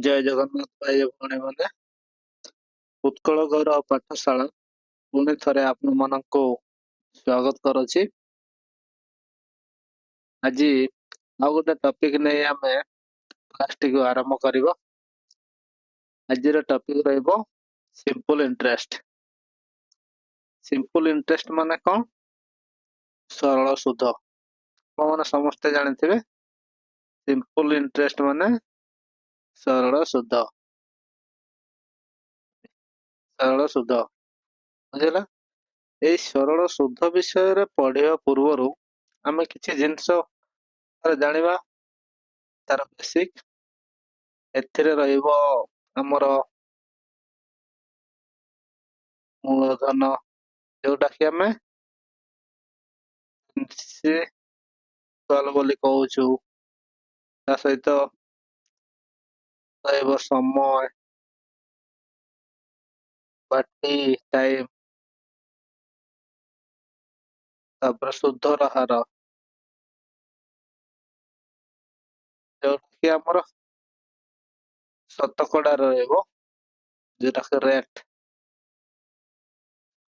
ଜୟ ଜଗନ୍ନାଥ ଭାଇ ଓ ଭଉଣୀମାନେ। ଉତ୍କଳ ଗୌରବ ପାଠଶାଳା ପୁଣି ଥରେ ଆପଣମାନଙ୍କୁ ସ୍ୱାଗତ କରୁଛି। ଆଜି ଆଉ ଗୋଟେ ଟପିକ ନେଇ ଆମେ କ୍ଲାସଟିକୁ ଆରମ୍ଭ କରିବା। ଆଜିର ଟପିକ ରହିବ ସିମ୍ପଲ ଇଣ୍ଟରେଷ୍ଟ। ସିମ୍ପଲ ଇଣ୍ଟରେଷ୍ଟ ମାନେ କ'ଣ? ସରଳ ସୁଧ। ଆପଣମାନେ ସମସ୍ତେ ଜାଣିଥିବେ ସିମ୍ପଲ ଇଣ୍ଟରେଷ୍ଟ ମାନେ ସରଳ ସୁଧ। ସରଳ ସୁଧ ବୁଝିଲା। ଏଇ ସରଳ ସୁଧ ବିଷୟରେ ପଢିବା ପୂର୍ବରୁ ଆମେ କିଛି ଜିନିଷ ଜାଣିବା। ତାର ବେସିକ ଏଥିରେ ରହିବ ଆମର ମୂଳଧନ, ଯୋଉଟା କି ଆମେ ପ୍ରିନ୍ସିପାଲ ବୋଲି କହୁଛୁ। ତା ସହିତ ରହିବ ସମୟ, ବାଟି ଟାଇମ, ତାପରେ ସୁଧର ହାର, ଯୋଉଟା କି ଆମର ଶତକଡା ରହିବ, ଯୋଉଟାକି ରେଟ,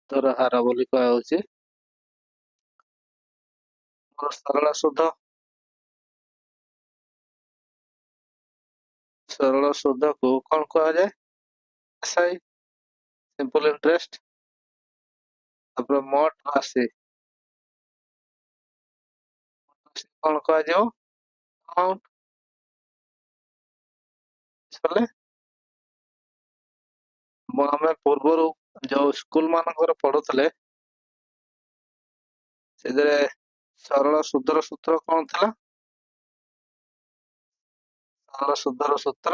ସୁଧର ହାର ବୋଲି କୁହାଯାଉଛି। ସରଳ ସୁଧ, ସରଳ ସୁଧକୁ କ'ଣ କୁହାଯାଏ? SI, simple interest. ତାପରେ ମୋଟ ରାଶି, କ'ଣ କୁହାଯିବ? ଆମାଉଣ୍ଟ। ଆମେ ପୂର୍ବରୁ ଯୋଉ ସ୍କୁଲ ମାନଙ୍କର ପଢୁଥିଲେ ସେଥିରେ ସରଳ ସୁଧର ସୂତ୍ର କ'ଣ ଥିଲା? ସରଳ ସୁଧର ସୂତ୍ର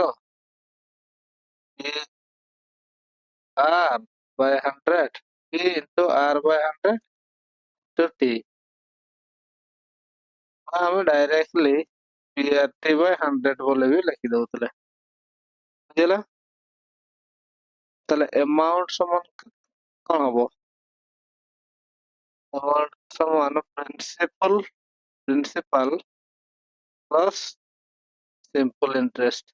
R by 100 P into R by 100 to T। ଆମେ ଡାଇରେକ୍ଟଲି PRT by 100 ବୋଲି ବି ଲେଖି ଦଉଥିଲେ, ବୁଝିଲା। ତାହେଲେ amount ସମାନ କ'ଣ ହବ? amount ସମାନ ପ୍ରିନ୍ସିପାଲ ପ୍ଲସ୍ ସିମ୍ପଲ ଇଣ୍ଟରେଷ୍ଟ।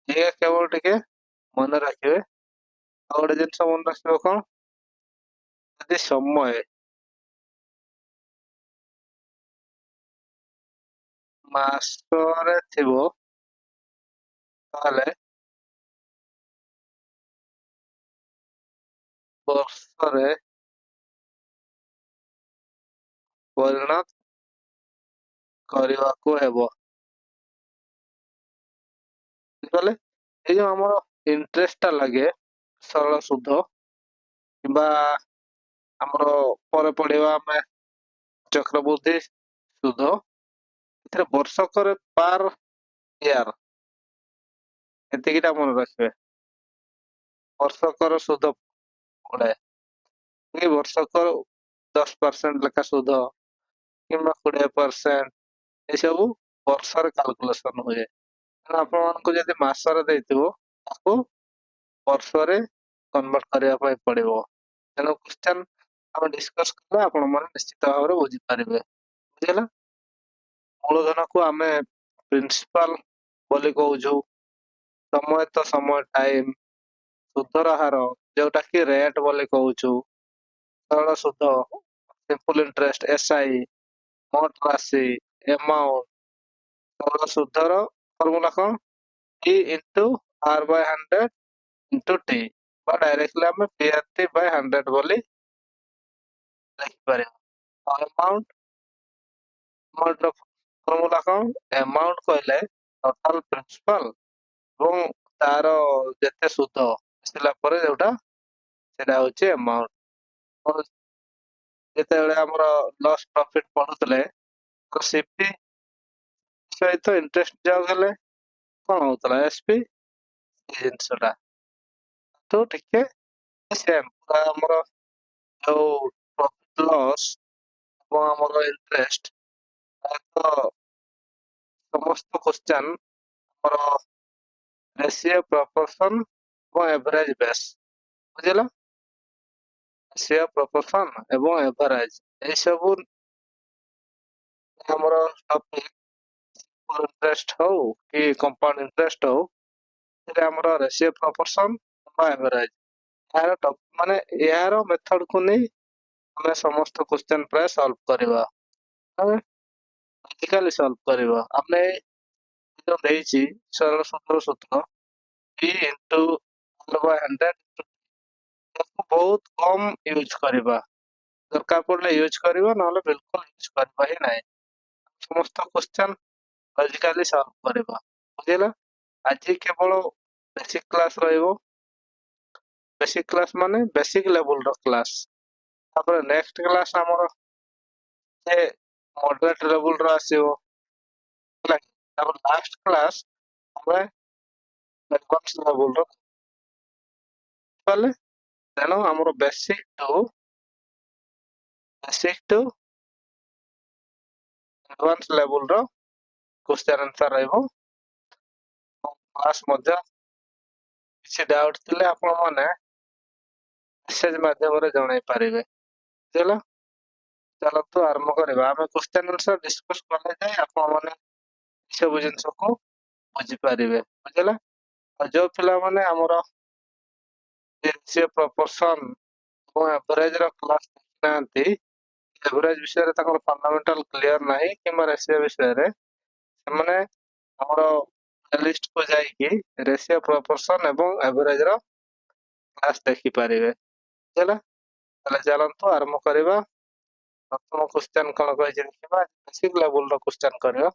ଇଏ କେବଳ ଟିକେ ମନେ ରଖିବେ। ଆଉ ଗୋଟେ ଜିନିଷ ମନେ ରଖିବ କ'ଣ? ଯଦି ସମୟ ମାସରେ ଥିବ ତାହେଲେ ବର୍ଷରେ ପରିଣତ କରିବାକୁ ହେବ। ବୁଝିପାରିଲେ? ଏଇ ଯୋଉ ଆମର ଇଣ୍ଟରେଷ୍ଟଟା ଲାଗେ ସରଳ ସୁଧ, କିମ୍ବା ଆମର ପରେ ପଢିବା ଆମେ ଚକ୍ରବୃଦ୍ଧି ସୁଧ, ଏଥିରେ ବର୍ଷକରେ ପାର ଇୟର, ଏତିକିଟା ମନେ ରଖିବେ। ବର୍ଷକର ସୁଧ ପଡେ, ବର୍ଷକର 10% ଲେଖା ସୁଧ କିମ୍ବା 20%, ଏସବୁ ବର୍ଷରେ କାଲକୁଲେସନ ହୁଏ। ଆପଣମାନଙ୍କୁ ଯଦି ମାସରେ ଦେଇଥିବ ତାକୁ ବର୍ଷରେ କନଭର୍ଟ କରିବା ପାଇଁ ପଡିବ। ତେଣୁ କ୍ୱେଶ୍ଚନ ଆମେ ଡିସ୍କସ କଲେ ଆପଣ ମାନେ ନିଶ୍ଚିତ ଭାବରେ ବୁଝିପାରିବେ, ବୁଝିଲା। ମୂଳଧନକୁ ଆମେ ପ୍ରିନ୍ସିପାଲ ବୋଲି କହୁଛୁ, ସମୟ ତ ସମୟ ଟାଇମ, ସୁଧର ହାର ଯୋଉଟା କି ରେଟ ବୋଲି କହୁଛୁ, ସରଳ ସୁଧ ସିମ୍ପଲ ଇଣ୍ଟରେଷ୍ଟ SI, ମୋଟ ରାଶି ଏମାଉଣ୍ଟ। ସରଳ ସୁଧର ଫର୍ମୁଲା କ'ଣ? E into R by 100 into T, ବା ଡାଇରେକ୍ଟଲି ଆମେ PRT by 100 ବୋଲି ଲେଖିପାରିବା। ଆମାଉଣ୍ଟ ଫର୍ମୁଲା କ'ଣ? ଆମାଉଣ୍ଟ କହିଲେ ଟୋଟାଲ ପ୍ରିନ୍ସିପାଲ ଏବଂ ତାର ଯେତେ ସୁଧ ଆସିଲା ପରେ ଯୋଉଟା, ସେଟା ହଉଛି ଆମାଉଣ୍ଟ। ଯେତେବେଳେ ଆମର ଲସ୍ ପ୍ରଫିଟ ପଢୁଥିଲେ ସିପି ସହିତ ଇଣ୍ଟରେଷ୍ଟ ଯୋଗ ହେଲେ କ'ଣ ହଉଥିଲା? SP। এই ଜିନିଷଟା ତ ଟିକେ ସେମ୍, ଆମର ଯୋଉ ପ୍ରଫିଟ ଲସ୍ ଏବଂ ଆମର ଇଣ୍ଟରେଷ୍ଟ, ସମସ୍ତ କ୍ୱେଶ୍ଚନ ଆମର ରେସିଓ, ପ୍ରପୋର୍ସନ ଏବଂ ଏଭରେଜ ବେସ୍, ବୁଝିଲ। ରେସିଓ, ପ୍ରପୋର୍ସନ ଏବଂ ଏଭରେଜ, ଏଇ ସବୁ ଆମର ଟପିକ ସିମ୍ପଲ ଇଣ୍ଟରେଷ୍ଟ ହଉ କି କମ୍ପାଉଣ୍ଡ ଇଣ୍ଟରେଷ୍ଟ ହଉ, ସେଟା ଆମର ରେସିଓ ପ୍ରପୋର୍ସନ ବା ଏଭରେଜ। ମାନେ ଏହାର ମେଥଡକୁ ନେଇ ଆମେ ସମସ୍ତ କ୍ୱେଶ୍ଚନ ପ୍ରାୟ ସଲ୍ଭ କରିବା, ଲଜିକାଲି ସଲ୍ଭ କରିବା। ଆମେ ଯୋଉ ଦେଇଛି ସରଳ ସୂତ୍ର P ଇଣ୍ଟୁ R/100, ତାକୁ ବହୁତ କମ ୟୁଜ କରିବା, ଦରକାର ପଡ଼ିଲେ ୟୁଜ କରିବା, ନହେଲେ ବିଲକୁଲ ୟୁଜ କରିବା ହିଁ ନାହିଁ। ସମସ୍ତ କ୍ୱେଶ୍ଚନ ଲଜିକାଲି ସଲ୍ଭ କରିବା, ବୁଝିଲା। ଆଜି କେବଳ ବେସିକ କ୍ଲାସ ରହିବ। ବେସିକ କ୍ଲାସ ମାନେ ବେସିକ ଲେବୁଲର କ୍ଲାସ। ତାପରେ ନେକ୍ସଟ କ୍ଲାସ ଆମର ସେ ମଡରେଟ ଲେବୁଲର ଆସିବ, ହେଲା। ତାପରେ ଲାଷ୍ଟ କ୍ଲାସ ଆମେ ଆଡଭାନ୍ସ ଲେବୁଲର କଲେ, ତେଣୁ ଆମର ବେସିକ ଟୁ ଆଡଭାନ୍ସ ଲେବୁଲର କ୍ୱେଶ୍ଚନ ଆନ୍ସର ରହିବ। କ୍ଲାସ ମଧ୍ୟ କିଛି ଡାଉଟ ଥିଲେ ଆପଣ ମାନେ ମେସେଜ ମାଧ୍ୟମରେ ଜଣାଇ ପାରିବେ, ବୁଝିଲ। ଚାଲନ୍ତୁ ଆରମ୍ଭ କରିବା। ଆମେ କ୍ୱେଶ୍ଚନ ଆନ୍ସର ଡିସ୍କସ କଲେ ଯାଇ ଆପଣ ମାନେ ସବୁ ଜିନିଷକୁ ବୁଝିପାରିବେ, ବୁଝିଲା। ଆଉ ଯୋଉ ପିଲାମାନେ ଆମର ରେସିଓ ପ୍ରପୋର୍ସନ ଏବଂ ଏଭରେଜ ର କ୍ଲାସ ଦେଖିନାହାନ୍ତି, ଏଭରେଜ ବିଷୟରେ ତାଙ୍କର ଫଣ୍ଡାମେଣ୍ଟାଲ କ୍ଲିୟର ନାହିଁ କିମ୍ବା ରେସିଓ ବିଷୟରେ, ସେମାନେ ଆମର ପ୍ଲେଲିଷ୍ଟ କୁ ଯାଇକି ରେସିଓ ପ୍ରପୋର୍ସନ ଏବଂ ଏଭରେଜ ର କ୍ଲାସ ଦେଖିପାରିବେ, ବୁଝିଲା। ତାହେଲେ ଚାଲନ୍ତୁ ଆରମ୍ଭ କରିବା। ପ୍ରଥମ କ୍ୱେଶ୍ଚନ କଣ କହିଛି ଦେଖିବା। ବେସିକ ଲେବୁଲ ର କ୍ୱେଶ୍ଚନ କରିବା।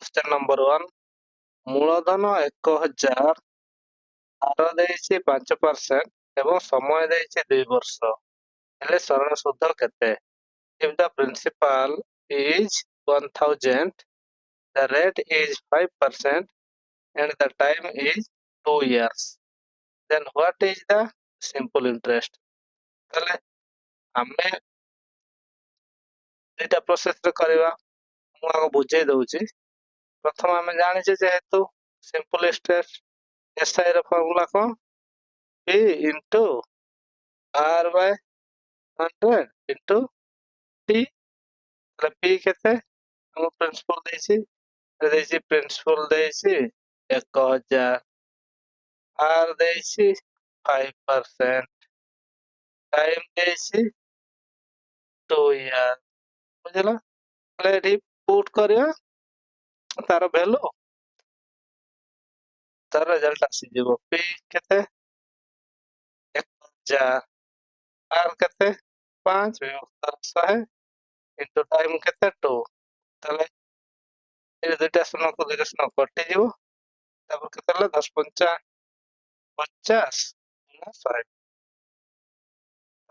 କ୍ୱେଶ୍ଚନ ନମ୍ବର 1, ମୂଳଧନ 1000, ହାର ଦେଇଛି 5% ଏବଂ ସମୟ ଦେଇଛି 2 ବର୍ଷ, ହେଲେ ସରଳ ସୁଧ କେତେ? If the principal is 1000, the rate is 5% and the time is 2 years, then what is the simple interest? ତାହେଲେ ଆମେ ଦୁଇଟା ପ୍ରୋସେସରେ କରିବା। ମୁଁ ଆଗ ବୁଝେଇ ଦଉଛି। ପ୍ରଥମ ଆମେ ଜାଣିଛେ ଯେହେତୁ ସିମ୍ପଲ ଇଣ୍ଟରେଷ୍ଟ, ଏସ୍ଆଇ ର ଫର୍ମୁଲା କଣ? P into R/100 into T। ତାହେଲେ P କେତେ? ଆମ ପ୍ରିନ୍ସିପଲ ଦେଇଛି ପ୍ରିନ୍ସିପଲ ଦେଇଛି 1000, R ଦେଇଛି 5%, ଟାଇମ ଦେଇଛି 2 years, ବୁଝିଲ। ତାହେଲେ ଏଠି ପୁଟ୍ କରିବା ତାର ଭ୍ୟାଲୁ, ତାର ରେଜଲ୍ଟ ଆସିଯିବ। P କେତେ? 1000, R କେତେ? 5 ବିଭକ୍ତ 100 ଇଣ୍ଟୁ ଟାଇମ କେତେ? 2। ତାହେଲେ ଏ ଦୁଇଟା ଶୂନକୁ ଦୁଇଟା ଶୂନ କଟିଯିବ। ତାପରେ କେତେ ହେଲା? 10 ପଞ୍ଚା 50 100।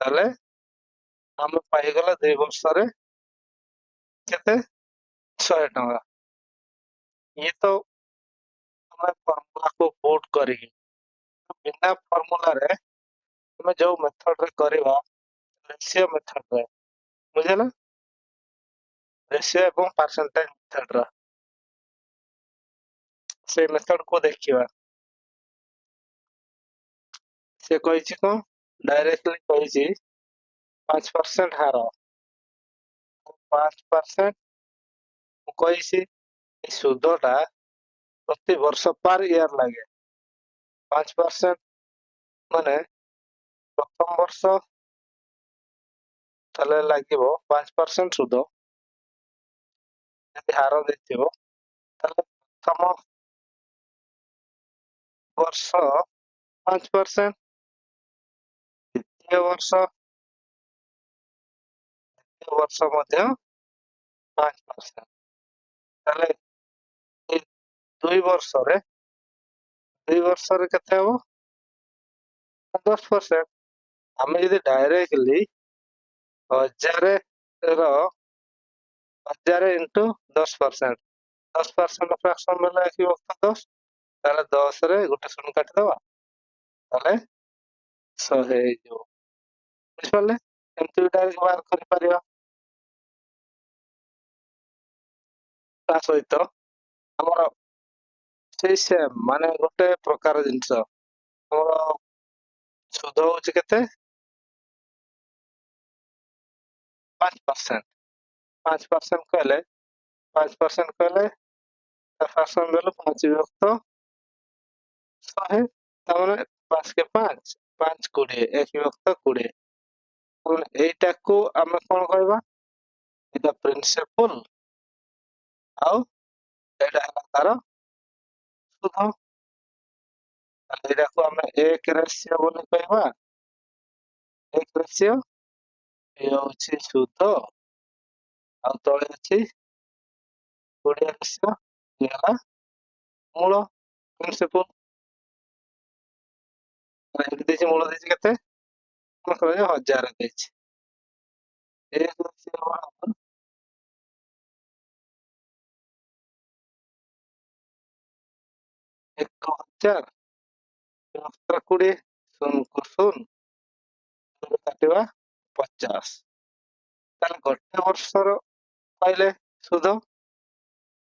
ତାହେଲେ ଆମେ ପାଇଗଲା 2 ବର୍ଷରେ କେତେ? 100 ଟଙ୍କା। ଇଏ ତ ଆମେ ଫର୍ମୁଲାକୁ ପୁଟ୍ କରିକି, ବିନା ଫର୍ମୁଲାରେ ଆମେ ଯୋଉ ମେଥଡରେ କରିବା, ରେସିଓ ମେଥଡରେ, ବୁଝିଲ, ରେସିଓ ଏବଂ ପରସେଣ୍ଟେଜ ମେଥଡର, ସେଇ ମେଥଡକୁ ଦେଖିବା। ସେ କହିଛି କଣ? ଡାଇରେକ୍ଟଲି କହିଛି 5% ହାର, 5%। ମୁଁ କହିଛି এই ସୁଧଟା ପ୍ରତି ବର୍ଷ ପାର ଇୟର ଲାଗେ। 5% ମାନେ ପ୍ରଥମ ବର୍ଷ ତାହେଲେ ଲାଗିବ 5% ସୁଧ। ଯଦି ହାର ଦେଇଥିବ ତାହେଲେ ପ୍ରଥମ ବର୍ଷ 5%, ଦ୍ୱିତୀୟ ବର୍ଷ ମଧ୍ୟ 5%। ତାହେଲେ ଏଇ 2 ବର୍ଷରେ କେତେ ହବ? 10%। ଆମେ ଯଦି ଡାଇରେକ୍ଟଲି 1000 ଇଣ୍ଟୁ 10%, 10% ଫ୍ରାକ୍ସନ ବେଲେ ଆସିବ 10, ତାହେଲେ 10ରେ ଗୋଟେ ଶୂନ କାଟିଦବା, ତାହେଲେ 100 ହେଇଯିବ, ବୁଝିପାରିଲେ। ଏମିତି ବି ଡାଇରେକ୍ଟ ବାହାର କରିପାରିବା। ତା ସହିତ ଆମର ସେଇ ସେମ୍ ମାନେ ଗୋଟେ ପ୍ରକାର ଜିନିଷ, ଆମର ସୁଧ ହଉଛି କେତେ? 5%। 5% କହିଲେ 5% କହିଲେ ତା ଫ୍ରାକ୍ସନ ଦେଲୁ 5 ବିଭକ୍ତ 100। ତାମାନେ 5 କେ 5 5 20 1 ବିଭକ୍ତ 20। ତାମାନେ ଏଇଟାକୁ ଆମେ କଣ କହିବା? ଏଇଟା ପ୍ରିନ୍ସିପଲ ଆଉ ଏଇଟା ହେଲା ତାର ସୁଧ। ତାହେଲେ ଏଇଟାକୁ ଆମେ 1 ରେସିଓ ବୋଲି କହିବା। 1 ରେସିଓ ଇଏ ହଉଛି ସୁଧ ଆଉ ତଳେ ଅଛି 20 ରେସିଓ ଇଏ ହେଲା ମୂଳ ପ୍ରିନ୍ସିପଲ। ଏଠି ଦେଇଛି ମୂଳ ଦେଇଛି କେତେ? ମନେ କରାଯାଉ 1000 ଦେଇଛି। 1 ରେସିଓ ବରାବର 1000 ବିଭକ୍ତ 20 ଶୂନକୁ ଶୂନ କାଟିବା 50। ତାହେଲେ ଗୋଟେ ବର୍ଷର ପାଇଲେ ସୁଧ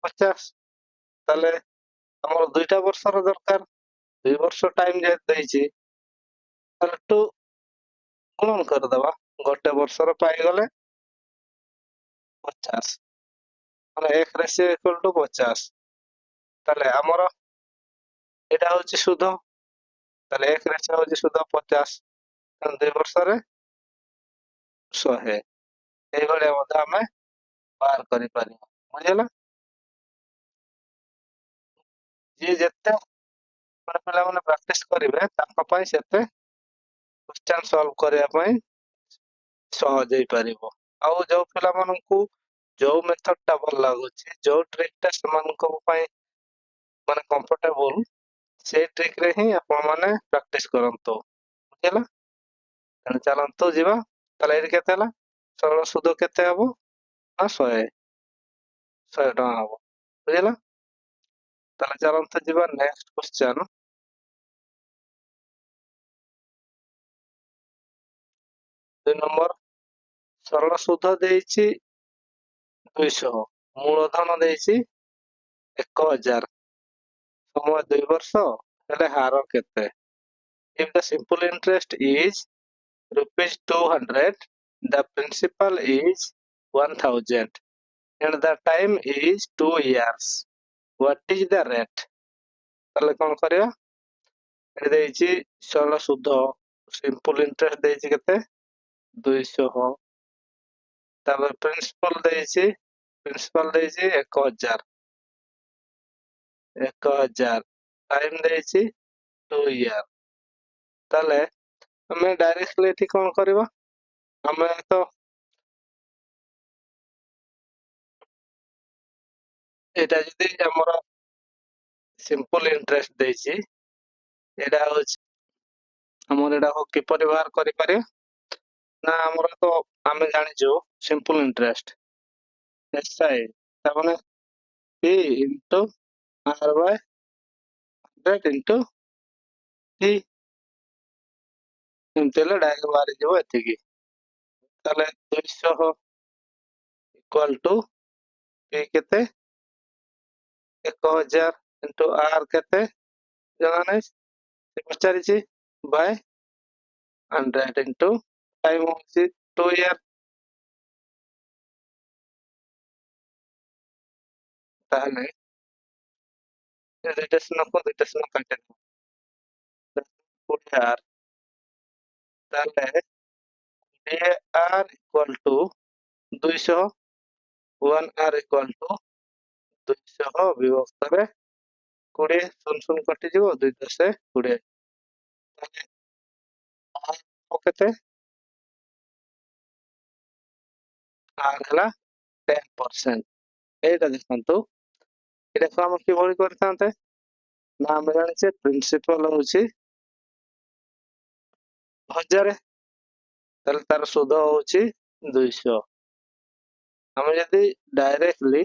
50। ତାହେଲେ ଆମର 2ଟା ବର୍ଷର ଦରକାର। 2 ବର୍ଷ ଟାଇମ ଯେହେତୁ ଦେଇଛି ତାହେଲେ 2 ଗୁଣନ କରିଦବା। ଗୋଟେ ବର୍ଷର ପାଇଗଲେ 50 ମାନେ 1 ରେସିଓ ଇକ୍ୱାଲ ଟୁ 50। ତାହେଲେ ଆମର ଏଇଟା ହଉଛି ସୁଧ। ତାହେଲେ 1 ରେସିଓ ହଉଛି ସୁଧ 50 ତେଣୁ 2 ବର୍ଷରେ 100। এইଭଳିଆ ମଧ୍ୟ ଆମେ ବାହାର କରିପାରିବା। ବୁଝିହେଲା? ଯିଏ ଯେତେ ପିଲାମାନେ ପ୍ରାକ୍ଟିସ କରିବେ ତାଙ୍କ ପାଇଁ ସେତେ କ୍ୱେଶ୍ଚନ ସଲ୍ଭ କରିବା ପାଇଁ ସହଜ ହେଇପାରିବ। ଆଉ ଯୋଉ ପିଲାମାନଙ୍କୁ ଯୋଉ ମେଥଡ ଟା ଭଲ ଲାଗୁଛି, ଯୋଉ ଟ୍ରିକ୍ ଟା ସେମାନଙ୍କ ପାଇଁ ମାନେ କମ୍ଫର୍ଟେବଲ, ସେଇ ଟ୍ରିକ୍ ରେ ହିଁ ଆପଣ ମାନେ ପ୍ରାକ୍ଟିସ କରନ୍ତୁ। ବୁଝିହେଲା? ତେଣୁ ଚାଲନ୍ତୁ ଯିବା। ତାହେଲେ ଏଇଠି କେତେ ହେଲା? ସରଳ ସୁଧ କେତେ ହବ? ନା 100 ଟଙ୍କା ହବ। ବୁଝିହେଲା? ତାହେଲେ ଚାଲନ୍ତୁ ଯିବା ନେକ୍ସଟ କ୍ୱେଶ୍ଚନ। 2 ନମ୍ବର ସରଳ ସୁଧ ଦେଇଛି 200, ମୂଳଧନ ଦେଇଛି 1000, ସମୟ 2 ବର୍ଷ, ହେଲେ ହାର କେତେ? If the simple interest is rupees 200, the principal is 1000 and the time is 2 years. What is the rate? ତାହେଲେ କଣ କରିବା? ଏଠି ଦେଇଛି ସରଳ ସୁଧ, ସିମ୍ପଲ ଇଣ୍ଟରେଷ୍ଟ ଦେଇଛି କେତେ? 200। ତାପରେ ପ୍ରିନ୍ସିପାଲ ଦେଇଛି 1000। 1000 ଟାଇମ ଦେଇଛି 2 ଇୟର। ତାହେଲେ ଆମେ ଡାଇରେକ୍ଟଲି ଏଠି କଣ କରିବା? ଆମେ ତ ଏଇଟା ଯଦି ଆମର ସିମ୍ପଲ ଇଣ୍ଟରେଷ୍ଟ ଦେଇଛି, ଏଇଟା ହଉଛି ଆମର ଏଇଟା କିପରି ବାହାର କରିପାରିବା? ନା ଆମର ତ ଆମେ ଜାଣିଛୁ ସିମ୍ପଲ ଇଣ୍ଟରେଷ୍ଟ SI ତାମାନେ P into R Bai 100 into T। ଏମିତି ହେଲେ ଡାଇରେକ୍ଟ ବାହାରିଯିବ ଏତିକି। ତାହେଲେ 200 ଇକ୍ୱାଲ ଟୁ P କେତେ? 1000 ଇଣ୍ଟୁ R କେତେ ଜଣା ନାହିଁ, ସେ ପଚାରିଛି, ବାଇ 100 ଇଣ୍ଟୁ ଟାଇମ ହଉଛି 2 ଇୟର। ତାହେଲେ ଦୁଇଟା ଶୂନ କାଟିଦେବା 20R। ତାହେଲେ AR equal to 200, 1R equal to 200 ବିଭକ୍ତରେ 20, ଶୂନ ଶୂନ କଟିଯିବ, 2 10 20। ତାହେଲେ R କେତେ? R ହେଲା 10%। এইটা ଦେଖନ୍ତୁ, ଏଟାକୁ ଆମେ କିଭଳି କରିଥାନ୍ତେ? ନା ଆମେ ଜାଣିଛେ ପ୍ରିନ୍ସିପାଲ ହଉଛି 1000, ତାହେଲେ ତାର ସୁଧ ହଉଛି 200। ଆମେ ଯଦି ଡାଇରେକ୍ଟଲି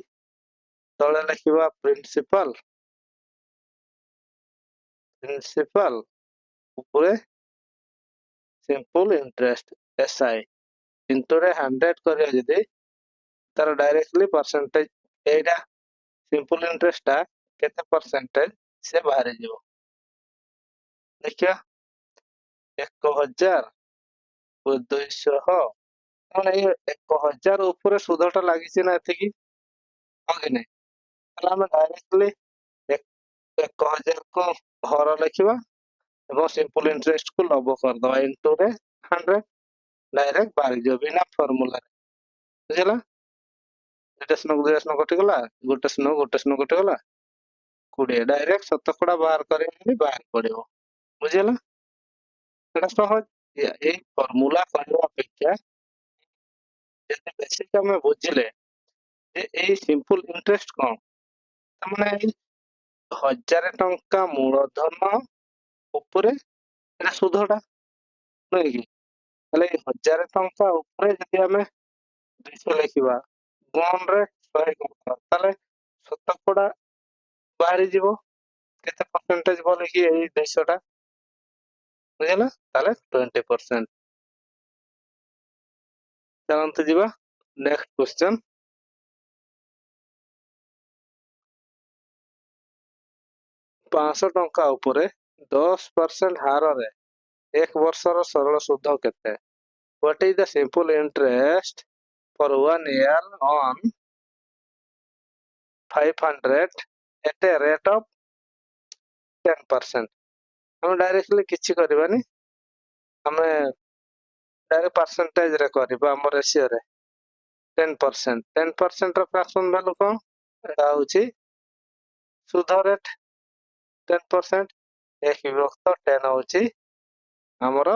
ତଳେ ଲେଖିବା ପ୍ରିନ୍ସିପାଲ ଉପରେ ସିମ୍ପଲ ଇଣ୍ଟରେଷ୍ଟ SI ଇଣ୍ଟୁରେ 100 କରିବା, ଯଦି ତାର ଡାଇରେକ୍ଟଲି ପରସେଣ୍ଟେଜ ଏଇଟା ସିମ୍ପଲ ଇଣ୍ଟରେଷ୍ଟ ଟା କେତେ ପରସେଣ୍ଟେଜ ସେ ବାହାରିଯିବ। ଦେଖିବା 1000 କୁ 200 ମାନେ ଏଇ 1000 ଉପରେ ସୁଧଟା ଲାଗିଛି ନା ଏତିକି, ହଁ କି ନାଇଁ? ତାହେଲେ ଆମେ ଡାଇରେକ୍ଟଲି 1000 କୁ ହର ଲେଖିବା ଏବଂ ସିମ୍ପଲ ଇଣ୍ଟରେଷ୍ଟ କୁ ଲବ କରିଦବା ଇଣ୍ଟୁ ରେ 100 ଡାଇରେକ୍ଟ ବାହାରିଯିବ ବିନା ଫର୍ମୁଲାରେ। ବୁଝିଲା? ଦୁଇଟା ଶୂନକୁ ଦୁଇଟା ଶୂନ କଟିଗଲା, ଗୋଟେ ଶୂନ କଟିଗଲା, 20 ଡାଇରେକ୍ଟ ଶତକଡା ବାହାର କରିକି ବାହାରି ପଡିବ। ବୁଝିଲା? ସେଟା ସହଜ। ଏଇ ଫର୍ମୁଲା କରିବା ଅପେକ୍ଷା ଯଦି ବେସିକ ଆମେ ବୁଝିଲେ ଯେ ଏଇ ସିମ୍ପଲ ଇଣ୍ଟରେଷ୍ଟ କଣ, ତାମାନେ ଏଇ 1000 ଟଙ୍କା ମୂଳଧନ ଉପରେ ଏଟା ସୁଧଟା ନୁହେଁ କି? ତାହେଲେ ଏଇ 1000 ଟଙ୍କା ଉପରେ ଯଦି ଆମେ 200 ଲେଖିବା, ଗୁଣନରେ 100 କରିଦେବା, ତାହେଲେ ଶତକଡା ବାହାରିଯିବ କେତେ ପରସେଣ୍ଟେଜ ବୋଲି କି ଏଇ 200 ଟା। ବୁଝିଲା? ତାହେଲେ 20%। ଚାଲନ୍ତୁ ଯିବା ନେକ୍ସଟ କ୍ୱେଶ୍ଚନ। 500 ଟଙ୍କା ଉପରେ 10% ହାରରେ 1 ବର୍ଷର ସରଳ ସୁଧ କେତେ? What is the simple interest for 1 year on 500 at a rate of 10%? ଆମେ ଡାଇରେକ୍ଟଲି କିଛି କରିବାନି, ଆମେ ଡାଇରେକ୍ଟ ପରସେଣ୍ଟେଜ ରେ କରିବା ଆମ ରେସିଓରେ 10%। 10% ର ଫ୍ରାକ୍ସନ ଭ୍ୟାଲୁ କଣ? ଏଟା ହଉଛି ସୁଧ ରେଟ୍ 10%, 1 ବିଭକ୍ତ 10 ହଉଛି ଆମର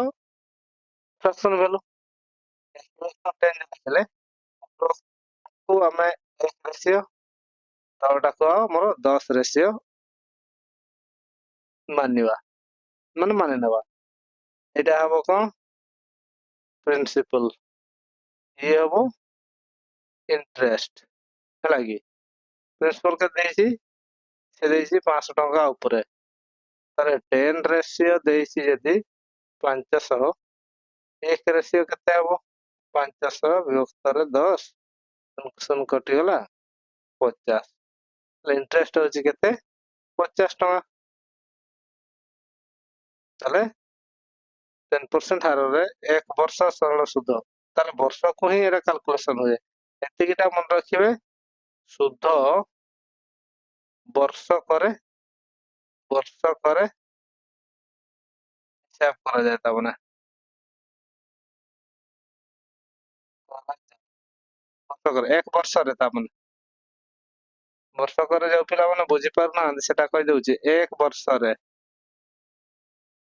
ଫ୍ରାକ୍ସନ ଭ୍ୟାଲୁ। 1 ବିଭକ୍ତ 10 ଲେଖିଲେ କୁ ଆମେ 1 ରେସିଓ, ତଳଟାକୁ ଆମର 10 ରେସିଓ ମାନିବା, ମାନେ ମାନି ନେବା। ଏଇଟା ହବ କଣ? ପ୍ରିନ୍ସିପଲ। ଇଏ ହବ ଇଣ୍ଟରେଷ୍ଟ, ହେଲା କି? ପ୍ରିନ୍ସିପଲ କେତେ ଦେଇଛି? ସେ ଦେଇଛି 500 ଟଙ୍କା ଉପରେ, ତାହେଲେ 10 ରେସିଓ ଦେଇଛି ଯଦି 500, 1 ରେସିଓ କେତେ ହବ? 500 ବିଭକ୍ତରେ 10, ଶୂନ କଟିଗଲା 50। ଇଣ୍ଟରେଷ୍ଟ ହଉଛି କେତେ? 50 ଟଙ୍କା। ତାହେଲେ 10% ହାରରେ 1 ବର୍ଷ ସରଳ ସୁଧ, ତାହେଲେ ବର୍ଷକୁ ହିଁ ଏଟା କାଲକୁଲେସନ ହୁଏ। ଏତିକିଟା ମନେ ରଖିବେ, ସୁଧ ବର୍ଷକରେ ହିସାବ କରାଯାଏ। ତା ମାନେ ବର୍ଷକରେ 1 ବର୍ଷରେ, ତା ମାନେ ବର୍ଷକରେ ଯୋଉ ପିଲାମାନେ ବୁଝିପାରୁନାହାନ୍ତି ସେଟା କହିଦଉଛି, 1 ବର୍ଷରେ,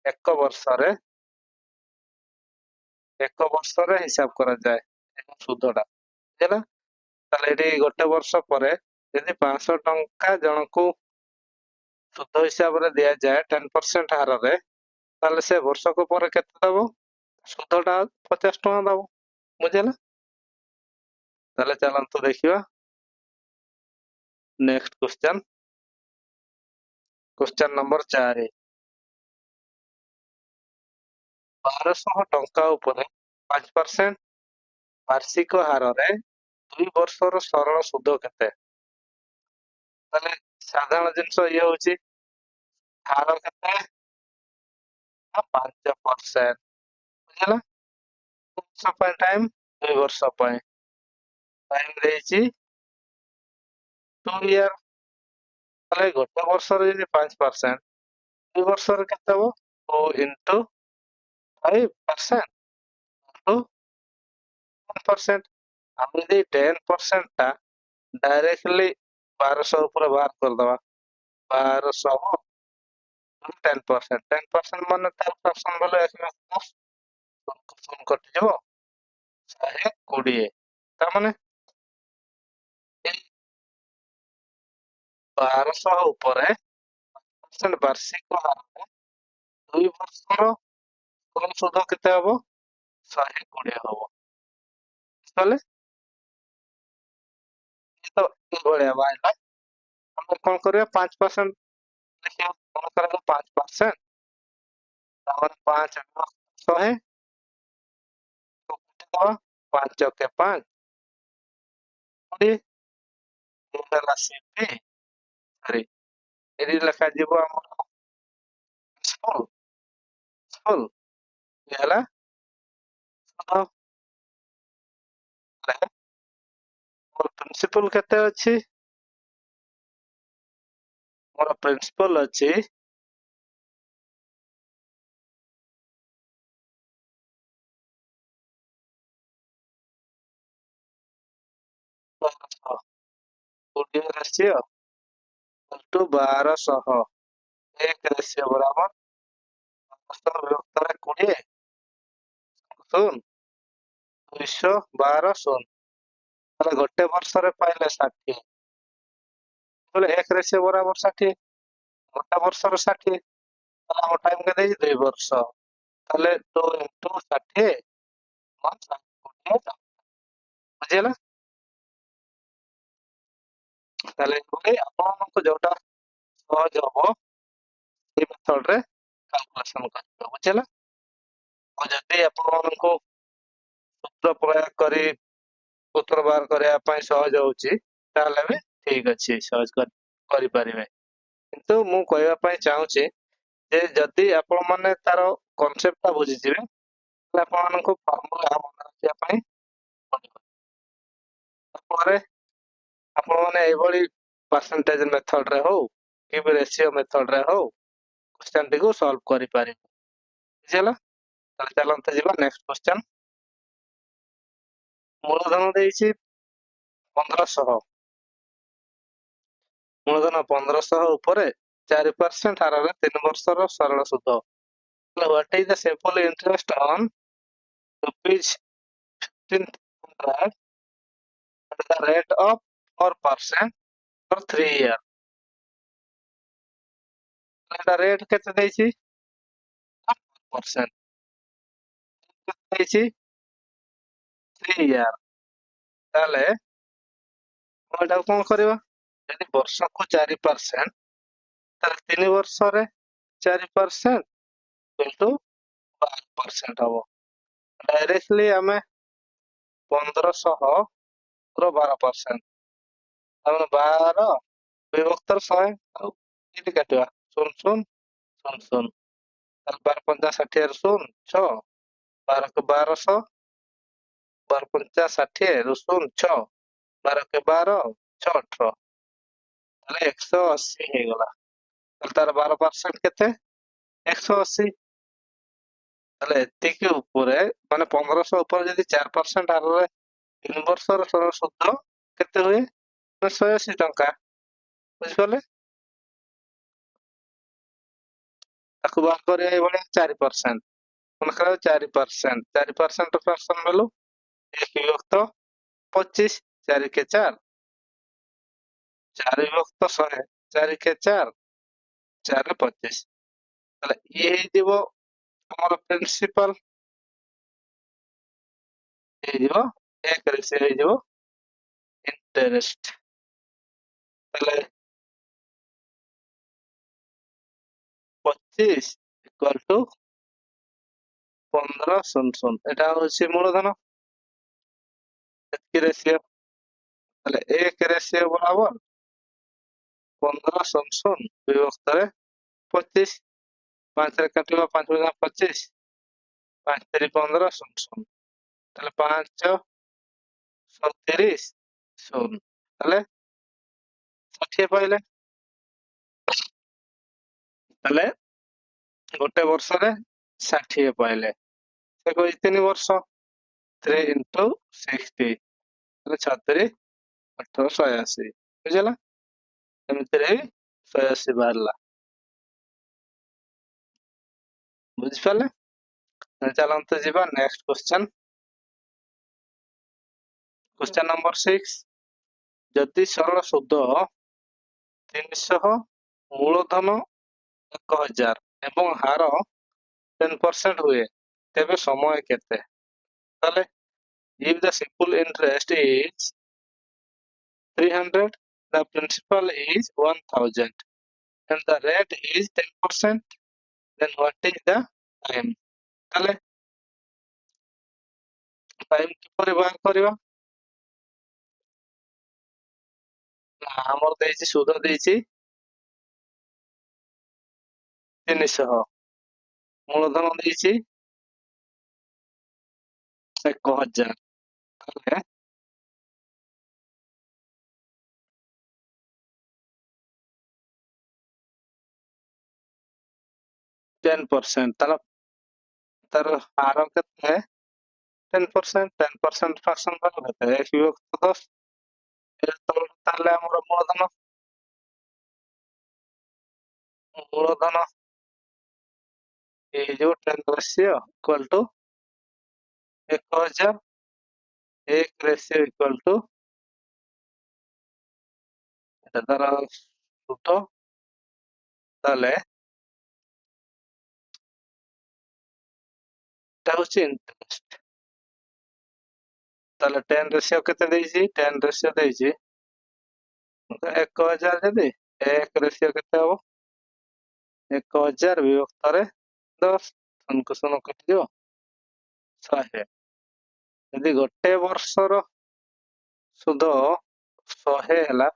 1 ବର୍ଷରେ, 1 ବର୍ଷରେ ହିସାବ କରାଯାଏ ସୁଧଟା। ବୁଝିଲା? ତାହେଲେ ଏଠି ଗୋଟେ ବର୍ଷ ପରେ ଯଦି 500 ଟଙ୍କା ଜଣକୁ ସୁଧ ହିସାବରେ ଦିଆଯାଏ 10% ହାରରେ, ତାହେଲେ ସେ ବର୍ଷକ ପରେ କେତେ ଦବ? ସୁଧଟା 50 ଟଙ୍କା ଦବ। ବୁଝିଲା? ତାହେଲେ ଚାଲନ୍ତୁ ଦେଖିବା ନେକ୍ସଟ କ୍ୱେଶ୍ଚନ। Question number 4। 1200 ଟଙ୍କା ଉପରେ 5% ବାର୍ଷିକ ହାରରେ 2 ବର୍ଷର ସରଳ ସୁଧ କେତେ? ତାହେଲେ ସାଧାରଣ ଜିନିଷ ଇଏ ହଉଛି, ହାର କେତେ? 5%। ବୁଝିଲା? ବର୍ଷ ପାଇଁ ଟାଇମ, 2 ବର୍ଷ ପାଇଁ ଟାଇମ ଦେଇଛି 2 ଇୟର। ତାହେଲେ ଗୋଟେ ବର୍ଷରେ ଯଦି 5%, 2 ବର୍ଷରେ କେତେ ହବ? 2 into 5% into 10%। ଆମେ ଯଦି 10% ଟା ଡାଇରେକ୍ଟଲି 1200 ଉପରେ ବାହାର କରିଦବା, 1200 10%, 10% ମାନେ ତାର ଫ୍ରାକ୍ସନ ଭ୍ୟାଲୁ 1 କଟିଯିବ 120। ତାମାନେ ଏଇ 1200 ଉପରେ ବାର୍ଷିକ ହାରରେ 2 ବର୍ଷର ସୁଧ କେତେ ହବ? 120 ହବ। ତାହେଲେ ତ ଏଇଭଳିଆ ବାହାରିଲା। ଆମେ କଣ କରିବା? 5% ଦେଖିବା, କଣ କରାଯିବ? 5%, ତାପରେ 5 100, 5 ଚକେ 5, 20 ହେଲା ସିପି, ସରି ଏଠି ଲେଖାଯିବ ଆମର ସ୍ମଲ୍ ସ୍ମଲ୍, ହେଲା ସୁଧ। ମୋର ପ୍ରିନ୍ସିପଲ କେତେ ଅଛି? ମୋର ପ୍ରିନ୍ସିପଲ ଅଛି 1200। 20 ରେସିଓ ଟୁ 1200। ଏକ ରେସିଓ ବରାବର 1200 ବିଭକ୍ତରେ 20 ଶୂନ 200 12 ଶୂନ। ତାହେଲେ ଗୋଟେ ବର୍ଷରେ ପାଇଲେ 60। ବୋଲେ ଏକ ରେସିଓ ବରାବର 60। ଗୋଟେ ବର୍ଷର 60। ତାହେଲେ ଆମ ଟାଇମ କେତେ ହେଇଛି? 2 ବର୍ଷ। ତାହେଲେ 2 ଇଣ୍ଟୁ 60 ବୁଝିହେଲା? ତାହେଲେ ଏଭଳି ଆପଣଙ୍କୁ ଯୋଉଟା ସହଜ ହବ ସେଇ ମେଥଡରେ କାଲକୁଲେସନ କରିବେ। ବୁଝିହେଲା? ଆଉ ଯଦି ଆପଣମାନଙ୍କୁ ସୂତ୍ର ପ୍ରୟୋଗ କରି ଉତ୍ତର ବାହାର କରିବା ପାଇଁ ସହଜ ହଉଛି ତାହେଲେ ବି ଠିକ ଅଛି, ସହଜ କରିପାରିବେ। କିନ୍ତୁ ମୁଁ କହିବା ପାଇଁ ଚାହୁଁଛି ଯେ ଯଦି ଆପଣ ମାନେ ତାର କନସେପ୍ଟ ଟା ବୁଝିଯିବେ ତାହେଲେ ଆପଣମାନଙ୍କୁ ଫର୍ମୁଲା ମନେ ରଖିବା ପାଇଁ ପଡିବ। ତାପରେ ଆପଣ ମାନେ ଏଇଭଳି ପରସେଣ୍ଟେଜ ମେଥଡ ରେ ହଉ କି ରେସିଓ ମେଥଡ ରେ ହଉ କ୍ୱେଶ୍ଚନ ଟିକୁ ସଲ୍ଭ କରିପାରିବେ। ବୁଝିହେଲା? ତାହେଲେ ଚାଲନ୍ତୁ ଯିବା ନେକ୍ସଟ କ୍ୱେଶ୍ଚନ। ମୂଳଧନ ଦେଇଛି 1500। ମୂଳଧନ 1500 ଉପରେ 4% ହାରରେ 3 ବର୍ଷର ସରଳ ସୁଧ। What is the simple interest on rupees 1500 at the rate of 4% for 3 years? ଏଟା ରେଟ୍ କେତେ ଦେଇଛି? 4%। କେତେ ଦେଇଛି? 3 year। ତାହେଲେ ଆମେ ଏଟାକୁ କଣ କରିବା? ଯଦି ବର୍ଷକୁ 4% ତାହେଲେ 3 ବର୍ଷରେ 4% ଇଣ୍ଟୁ 12% ହବ। ଡାଇରେକ୍ଟଲି ଆମେ 1500 ର 12%। ଆମେ 12 ବିଭକ୍ତର 100 ଆଉ ଏଠି କାଟିବା 0 0 0 0। ତାହେଲେ 12 ପଞ୍ଚା 60 ରୁ 0 6 12 କୁ 1200 12 ପଞ୍ଚା 60 ରୁ 0 6 12 କୁ 12 6 18। ତାହେଲେ 180 ହେଇଗଲା। ତାହେଲେ ତାର 12% କେତେ? 180। ତାହେଲେ ଏତିକି ଉପରେ ମାନେ 1500 ଉପରେ ଯଦି 4% ହାରରେ 3 ବର୍ଷର ସରଳ ସୁଧ କେତେ ହୁଏ? 180 ଟଙ୍କା। ବୁଝିପାରିଲେ? ତାକୁ ବାହାର କରିବା ଏଇଭଳିଆ 4%। ମନେକର 4%। 4% ଫ୍ରାକ୍ସନ ଭ୍ୟାଲୁ 1 ବିଭକ୍ତ 25। 4 କେ 4 4 ବିଭକ୍ତ 100 4 କେ 4 4 ରେ 25। ତାହେଲେ ଇଏ ହେଇଯିବ ଆମର ପ୍ରିନ୍ସିପାଲ, ହେଇଯିବ 1 ରେ ସେ ହେଇଯିବ ଇଣ୍ଟରେଷ୍ଟ। ତାହେଲେ 25 ଇକ୍ୱାଲ ଟୁ 1500। ଏଟା ହଉଛି ମୂଳଧନ। ଏତିକି ରେସିଓ। ତାହେଲେ 1 ରେସିଓ ବରାବର 1500 ବିଭକ୍ତରେ 25। 5 ରେ କାଟିବା 5 × 25 5 3 15 0 0। ତାହେଲେ 5 37 0। ତାହେଲେ 60 ପାଇଲେ। ତାହେଲେ ଗୋଟେ ବର୍ଷରେ 60 ପାଇଲେ। ସେ କହିଛି 3 ବର୍ଷ 3 into 60 ତାହେଲେ 36 18 180। ବୁଝିଲା? ଏମିତିରେ 180 ବାହାରିଲା। ବୁଝିପାରିଲେ? ଚାଲନ୍ତୁ ଯିବା ନେକ୍ସଟ କ୍ୱେଶ୍ଚନ। Question number 6। ଯଦି ସରଳ ସୁଧ 300 ମୂଳଧନ 1000 ଏବଂ ହାର 10% ହୁଏ ତେବେ ସମୟ କେତେ? ତାହେଲେ if the simple interest is 300, the principal is 1000 and the rate is 10%, then what is the time? ତାହେଲେ ଟାଇମ କିପରି ବାହାର କରିବା? ନା ଆମର ଦେଇଛି ସୁଧ ଦେଇଛି 300, ମୂଳଧନ ଦେଇଛି 1000। ତାହେଲେ 10%, ତାର ତାର ହାର କେତେ? 10%, 10% ଫ୍ରାକ୍ସନ ଭ୍ୟାଲୁ କେତେ? 1 ବିଭକ୍ତ 10। ତାହେଲେ ଆମର ମୂଳଧନ ଏଇ ଯୋଉ 10 ratio equal to 1000, 1 ratio equal to এটা ତାର ସୁଧ, ତାହେଲେ এটা ହଉଛି ଇଣ୍ଟରେଷ୍ଟ। ତାହେଲେ 10 ରେସିଓ କେତେ ଦେଇଛି? 10 ରେସିଓ ଦେଇଛି 1000, ଯଦି 1 ରେସିଓ କେତେ ହବ? 1000 ବିଭକ୍ତରେ 10, ଶୂନକୁ ଶୂନ କଟିଯିବ 100। ଯଦି ଗୋଟେ ବର୍ଷର ସୁଧ 100 ହେଲା,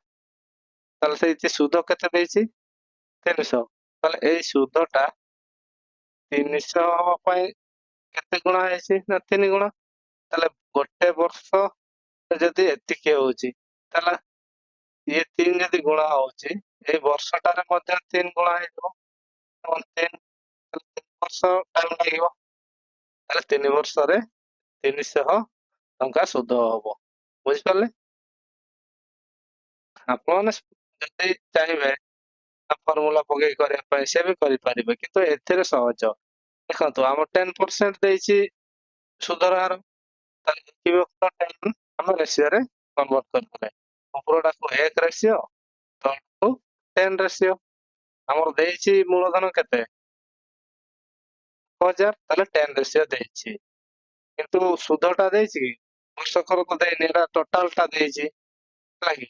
ତାହେଲେ ସେଇଠି ସୁଧ କେତେ ଦେଇଛି? 300। ତାହେଲେ ଏଇ ସୁଧଟା 300 ହବା ପାଇଁ କେତେ ଗୁଣା ହେଇଛି? ନା 3 ଗୁଣା। ତାହେଲେ ଗୋଟେ ବର୍ଷ ଯଦି ଏତିକି ହଉଛି, ତାହେଲେ ଇଏ 3 ଯଦି ଗୁଣା ହଉଛି, ଏଇ ବର୍ଷଟାରେ ମଧ୍ୟ 3 ଗୁଣା ହେଇଯିବ। 3 ବର୍ଷ ଟାଇମ ଲାଗିବ। ତାହେଲେ 3 ବର୍ଷରେ 300 ଟଙ୍କା ସୁଧ ହବ। ବୁଝିପାରିଲେ? ଆପଣମାନେ ଯଦି ଚାହିଁବେ ଫର୍ମୁଲା ପକେଇ କରିବା ପାଇଁ, ସେ ବି କରିପାରିବେ, କିନ୍ତୁ ଏଥିରେ ସହଜ। ଦେଖନ୍ତୁ, ଆମ 10% ଦେଇଛି ସୁଧର ହାର, ତାହେଲେ 1/10 ଆମେ ରେସିଓରେ କନଭର୍ଟ କରିଦେଲେ। ଉପରଟାକୁ 1 ରେସିଓ, ତଳକୁ 10 ରେସିଓ। ଆମର ଦେଇଛି ମୂଳଧନ କେତେ? 1000, ତାହେଲେ 10 ରେସିଓ ଦେଇଛି। କିନ୍ତୁ ସୁଧଟା ଦେଇଛି କି? ବର୍ଷକର ତ ଦେଇନି, ଏଟା ଟୋଟାଲଟା ଦେଇଛି, ହେଲା କି?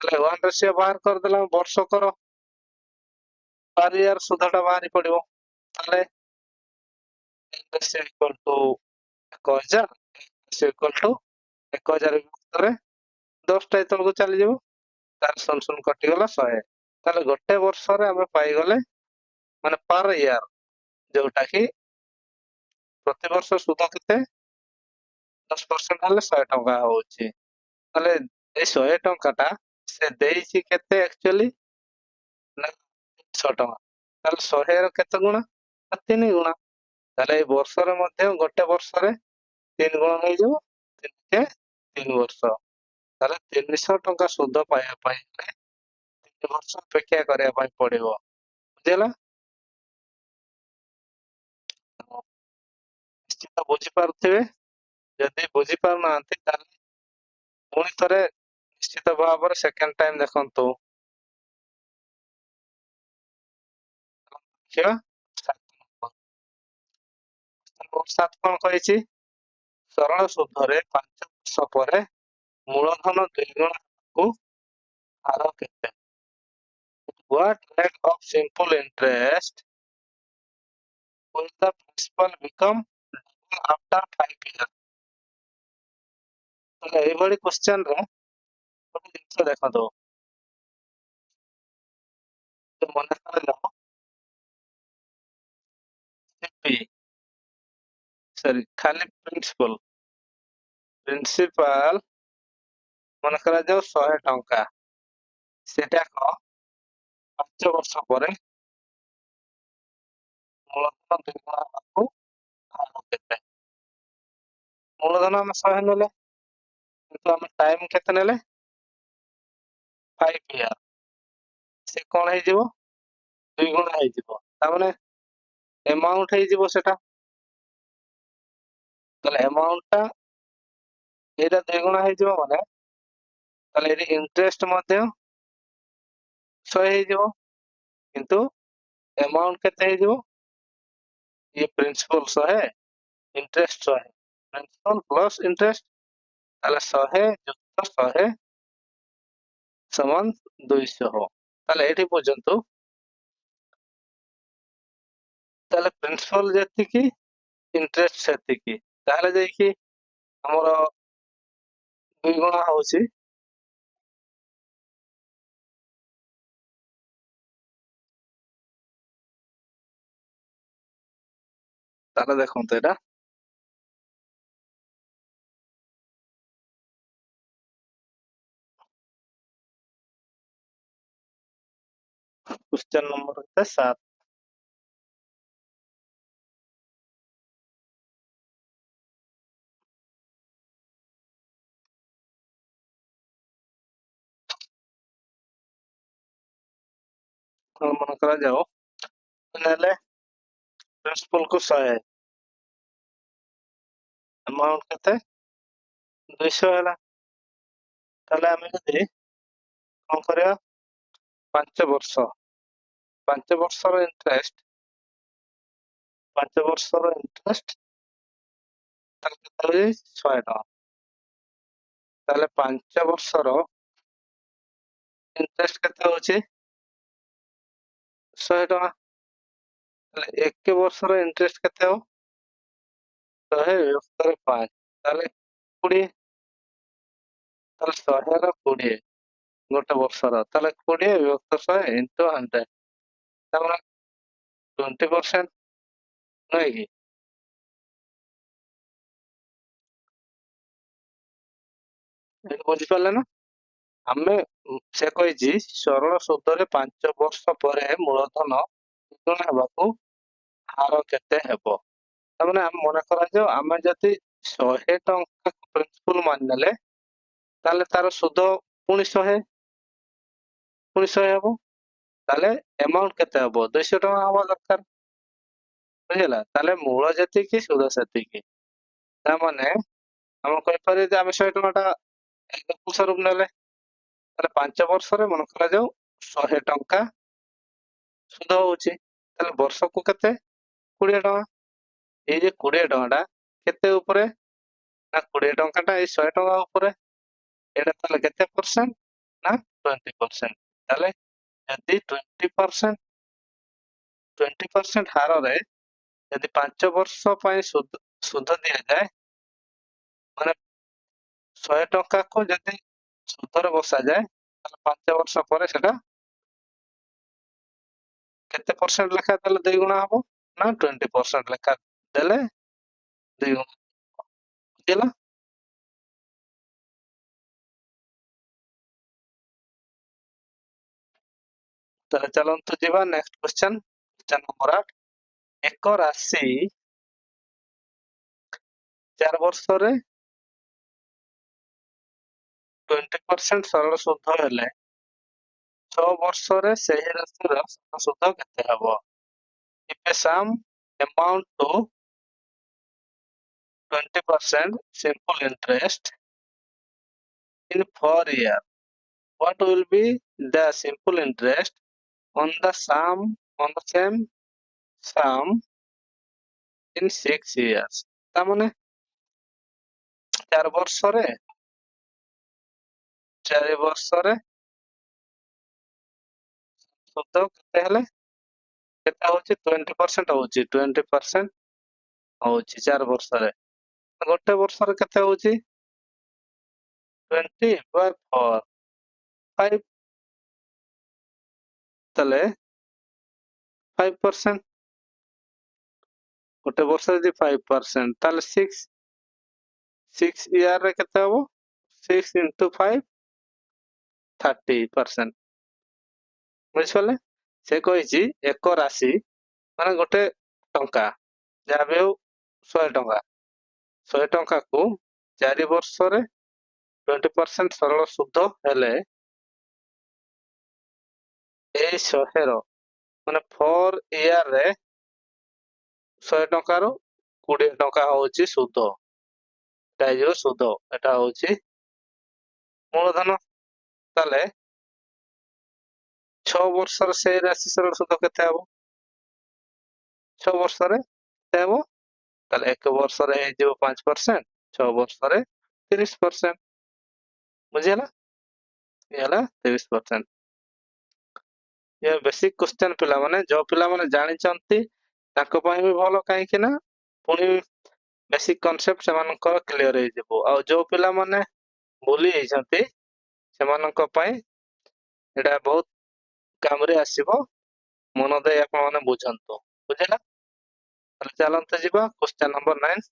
ତାହେଲେ 1 ରେସିଓ ବାହାର କରିଦେଲେ ବର୍ଷକର ପାର ଇୟର ସୁଧଟା ବାହାରି ପଡିବ। ତାହେଲେ 10 ratio equal to 1000, ratio equal to 1000 ଭିତରେ 10ଟା ତଳକୁ ଚାଲିଯିବ, ତାର ଶୂନ ଶୂନ କଟିଗଲା 100। ତାହେଲେ ଗୋଟେ ବର୍ଷରେ ଆମେ ପାଇଗଲେ, ମାନେ ପାର ଇୟର, ଯୋଉଟା କି ପ୍ରତିବର୍ଷ ସୁଧ କେତେ? 10% ହେଲେ 100 ଟଙ୍କା ହଉଛି। ତାହେଲେ ଏଇ 100 ଟଙ୍କାଟା ସେ ଦେଇଛି କେତେ ଆକ୍ଚୁଆଲି? ନା 100 ଟଙ୍କା। ତାହେଲେ 100ର କେତେ ଗୁଣା? 3 ଗୁଣା। ତାହେଲେ ଏଇ ବର୍ଷରେ ମଧ୍ୟ ଗୋଟେ ବର୍ଷରେ 3 ଗୁଣା ହେଇଯିବ, 3 ବର୍ଷ। ତାହେଲେ 300 ଟଙ୍କା ସୁଧ ପାଇବା ପାଇଁ ହେଲେ 3 ବର୍ଷ ଅପେକ୍ଷା କରିବା ପାଇଁ ପଡିବ। ବୁଝିହେଲା? ନିଶ୍ଚିତ ବୁଝିପାରୁଥିବେ। ଯଦି ବୁଝିପାରୁନାହାନ୍ତି, ତାହେଲେ ପୁଣି ଥରେ ନିଶ୍ଚିତ ଭାବରେ ସେକେଣ୍ଡ ଟାଇମ ଦେଖନ୍ତୁ। ଦେଖିବା 7 କଣ କହିଛି? ସରଳ ସୁଧରେ 5 ବର୍ଷ ପରେ ମୂଳଧନ 2 ଗୁଣାକୁ ହାର କେତେ? What rate of simple interest will the principal become double after 5 years? ତାହେଲେ ଏଇଭଳି କ୍ୱେଶ୍ଚନରେ ଗୋଟେ ଜିନିଷ ଦେଖନ୍ତୁ, ମନେ କରିଲ ଖାଲି ପ୍ରିନ୍ସିପାଲ ମନେ କରାଯାଉ 100 ଟଙ୍କା, ସେଟାକ 5 ବର୍ଷ ପରେ ମୂଳଧନ 2 ଗୁଣାକୁ ହାର କେତେ? ମୂଳଧନ ଆମେ 100 ନେଲେ, କିନ୍ତୁ ଆମେ ଟାଇମ କେତେ ନେଲେ? 5 ଇୟର। ସେ କଣ ହେଇଯିବ? 2 ଗୁଣା ହେଇଯିବ। ତାମାନେ ଏମାଉଣ୍ଟ ହେଇଯିବ ସେଟା। ତାହେଲେ ଏମାଉଣ୍ଟଟା ଏଇଟା 2 ଗୁଣା ହେଇଯିବ, ମାନେ ତାହେଲେ ଏଠି ଇଣ୍ଟରେଷ୍ଟ ମଧ୍ୟ 100 ହେଇଯିବ, କିନ୍ତୁ ଏମାଉଣ୍ଟ କେତେ ହେଇଯିବ? ये principal 100, interest 100, principal plus interest, ताले 100 ଯୁକ୍ତ 100 ସମାନ 200। ତାହେଲେ ଏଠି ବୁଝନ୍ତୁ, ତାହେଲେ ପ୍ରିନ୍ସିପଲ ଯେତିକି इंटरेस्ट ସେତିକି, ତାହେଲେ ଯାଇକି ଆମର 2 ଗୁଣା ହଉଛି। ତାହେଲେ ଦେଖନ୍ତୁ, ଏଟା क्वेश्चन नंबर 7। ମନେ କରାଯାଉ ନେଲେ ପ୍ରିନ୍ସିପାଲ କୁ 100 ଆମାଉଣ୍ଟ କେତେ 200 ହେଲା। ତାହେଲେ ଆମେ ଯଦି କଣ କରିବା 5 ବର୍ଷର ଇଣ୍ଟରେଷ୍ଟ 5 ବର୍ଷର ଇଣ୍ଟରେଷ୍ଟ ତାହେଲେ କେତେ ହଉଛି 100 ଟଙ୍କା। ତାହେଲେ 5 ବର୍ଷର ଇଣ୍ଟରେଷ୍ଟ କେତେ ହଉଛି 100 ଟଙ୍କା। ତାହେଲେ 1 ବର୍ଷର ଇଣ୍ଟରେଷ୍ଟ କେତେ ହବ 100/5 ତାହେଲେ 20। ତାହେଲେ 100/20 ଗୋଟେ ବର୍ଷର ତାହେଲେ 20/100 ଇଣ୍ଟୁ 100 ତାମାନେ 20% ନୁହେଁ କି? ଏଠି ବୁଝିପାରିଲେ ନା? ଆମେ ସେ କହିଛି ସରଳ ସୁଧରେ 5 ବର୍ଷ ପରେ ମୂଳଧନ ଦ୍ୱିଗୁଣ ହେବାକୁ ହାର କେତେ ହେବ? ତାମାନେ ଆମେ ମନେ କରାଯାଉ ଆମେ ଯଦି 100 ଟଙ୍କା ପ୍ରିନ୍ସିପାଲ ମାନିନେଲେ ତାହେଲେ ତାର ସୁଧ ପୁଣି 100 ହବ। ତାହେଲେ ଆମାଉଣ୍ଟ କେତେ ହବ 200 ଟଙ୍କା ହବା ଦରକାର। ବୁଝିଲା? ତାହେଲେ ମୂଳ ଯେତିକି ସୁଧ ସେତିକି। ତାମାନେ ଆମେ କହିପାରିବା ଯେ ଆମେ 100 ଟଙ୍କା ସ୍ୱରୂପ ନେଲେ ତାହେଲେ 5 ବର୍ଷରେ ମନେ କରାଯାଉ 100 ଟଙ୍କା ସୁଧ ହଉଛି। ତାହେଲେ ବର୍ଷକୁ କେତେ 20 ଟଙ୍କା। ଏଇ ଯେ 20 ଟଙ୍କାଟା କେତେ ଉପରେ ନା 20 ଟଙ୍କାଟା ଏଇ 100 ଟଙ୍କା ଉପରେ। ଏଇଟା ତାହେଲେ କେତେ ପରସେଣ୍ଟ ନା 20%। ତାହେଲେ ଯଦି 20% ହାରରେ ଯଦି 5 ବର୍ଷ ପାଇଁ ସୁଧ ଦିଆଯାଏ ମାନେ 100 ଟଙ୍କାକୁ ଯଦି ସୁଧରେ ବସାଯାଏ ତାହେଲେ 5 ବର୍ଷ ପରେ ସେଟା କେତେ ପରସେଣ୍ଟ ଲେଖା ଦେଲେ 2 ଗୁଣା ହବ ନା 20% ଲେଖା ଦେଲେ 2 ଗୁଣା। ବୁଝିଲା? ତାହେଲେ ଚାଲନ୍ତୁ ଯିବା ନେକ୍ସଟ କ୍ୱେଶ୍ଚନ ନମ୍ବର 8। ଏକ ରାଶି 4 ବର୍ଷରେ 20% ସରଳ ସୁଧ ହେଲେ 6 ବର୍ଷରେ ସେହି ରାଶିର ସରଳ ସୁଧ କେତେ ହେବ? If a sum amount to 20% simple interest in 4 years, what will be the simple interest on the same sum in 6 years? ତାମାନେ 4 ବର୍ଷରେ ସୁଧ କେତେ ହେଲେ କେତେ ହଉଛି 20% ହଉଛି 20% ହଉଛି 4 ବର୍ଷରେ। ଗୋଟେ ବର୍ଷରେ କେତେ ହଉଛି 20/4 5 ତାହେଲେ 5%। ଗୋଟେ ବର୍ଷ ଯଦି 5% ତାହେଲେ 6 ଇୟରରେ କେତେ ହବ 6 into 5 30%। ବୁଝିପାରିଲେ? ସେ କହିଛି ଏକ ରାଶି ମାନେ ଗୋଟେ ଟଙ୍କା ଯାହା ବି ହଉ 100 ଟଙ୍କା 100 ଟଙ୍କାକୁ 4 ବର୍ଷରେ 20% ସରଳ ସୁଧ ହେଲେ ଏଇ 100ର ମାନେ 4 ଇୟରରେ 100 ଟଙ୍କାରୁ 20 ଟଙ୍କା ହଉଛି ସୁଧ। ଏଟା ହେଇଯିବ ସୁଧ। ଏଟା ହଉଛି ମୂଳଧନ। ତାହେଲେ 6 ବର୍ଷର ସେଇ ରାଶି ସରଳ ସୁଧ କେତେ ହବ 6 ବର୍ଷରେ କେତେ ହବ ତାହେଲେ 1 ବର୍ଷରେ ହେଇଯିବ 5% 6 ବର୍ଷରେ 30%। ବୁଝିହେଲା? ଇଏ ହେଲା 30%। ଇଏ ବେସିକ କ୍ୱେଶ୍ଚନ ପିଲାମାନେ ଯୋଉ ପିଲାମାନେ ଜାଣିଛନ୍ତି ତାଙ୍କ ପାଇଁ ବି ଭଲ କାହିଁକି ନା ପୁଣି ବେସିକ କନସେପ୍ଟ ସେମାନଙ୍କର କ୍ଲିୟର ହେଇଯିବ। ଆଉ ଯୋଉ ପିଲାମାନେ ଭୁଲି ଯାଇଛନ୍ତି ସେମାନଙ୍କ ପାଇଁ ଏଇଟା ବହୁତ କାମରେ ଆସିବ। ମନ ଦେଇ ଆପଣ ମାନେ ବୁଝନ୍ତୁ। ବୁଝିଲା? ତାହେଲେ ଚାଲନ୍ତୁ ଯିବା କ୍ୱେଶ୍ଚନ ନମ୍ବର 9।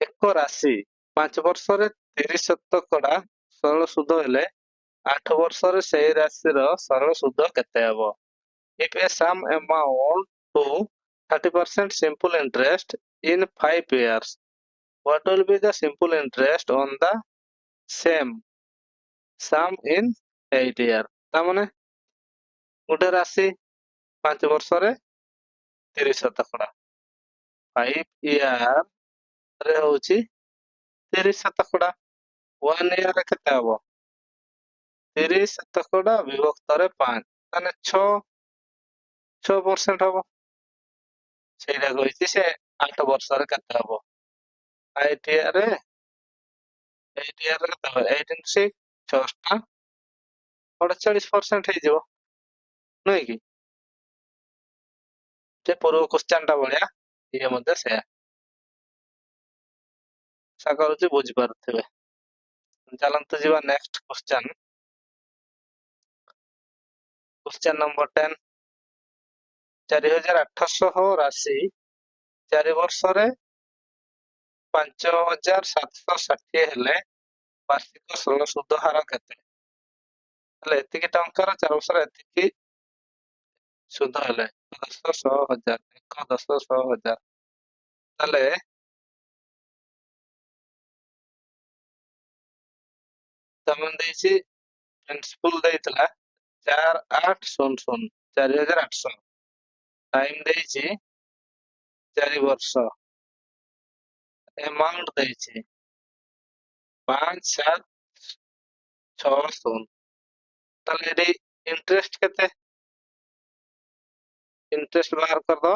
ଏକ ରାଶି 5 ବର୍ଷରେ 30% ସରଳ ସୁଧ ହେଲେ 8 ବର୍ଷରେ ସେହି ରାଶିର ସରଳ ସୁଧ କେତେ ହେବ? If a sum amount to 30% simple interest in 5 years, what will be the simple interest on the same sum in 8 years? ତାମାନେ ଗୋଟେ ରାଶି 5 ବର୍ଷରେ 30 ଶତକଡ଼ା। 5 ଇୟର ରେ ହଉଛି 30 ଶତକଡ଼ା। 1 ଇୟର ରେ କେତେ ହବ? 30 ଶତକଡ଼ା ବିଭକ୍ତରେ 5 ମାନେ 6% ହବ। ସେଇଟା କହିଛି ସେ 8 ବର୍ଷରେ କେତେ ହବ? 8 ଇୟର ରେ 8 ଇୟର ରେ କେତେ ହବ? 8 into 6 6 48% ହେଇଯିବ, ନୁହେଁ କି? ଯେ ପୂର୍ବ କ୍ୱେଶ୍ଚନ ଟା ଭଳିଆ ଇଏ ମଧ୍ୟ ସେୟା। ଆଶା କରୁଛି ବୁଝିପାରୁଥିବେ। ଚାଲନ୍ତୁ ଯିବା ନେକ୍ସଟ କ୍ୱେଶ୍ଚନ। Question number 10। 4800 ରାଶି 4 ବର୍ଷରେ 5760 ହେଲେ ବାର୍ଷିକ ସରଳ ସୁଧ ହାର କେତେ? ହେଲେ ଏତିକି ଟଙ୍କାର 4 ବର୍ଷରେ ଏତିକି ସୁଧ ହେଲେ 10 100 1000 1 10 100 1000। ତାହେଲେ ତମେ ଦେଇଛି ପ୍ରିନ୍ସିପଲ ଦେଇଥିଲା 4800 4800। ଟାଇମ ଦେଇଛି 4 ବର୍ଷ। ଏମାଉଣ୍ଟ ଦେଇଛି 5760। ତାହେଲେ ଏଠି ଇଣ୍ଟରେଷ୍ଟ କେତେ? ଇଣ୍ଟରେଷ୍ଟ ବାହାର କରିଦବ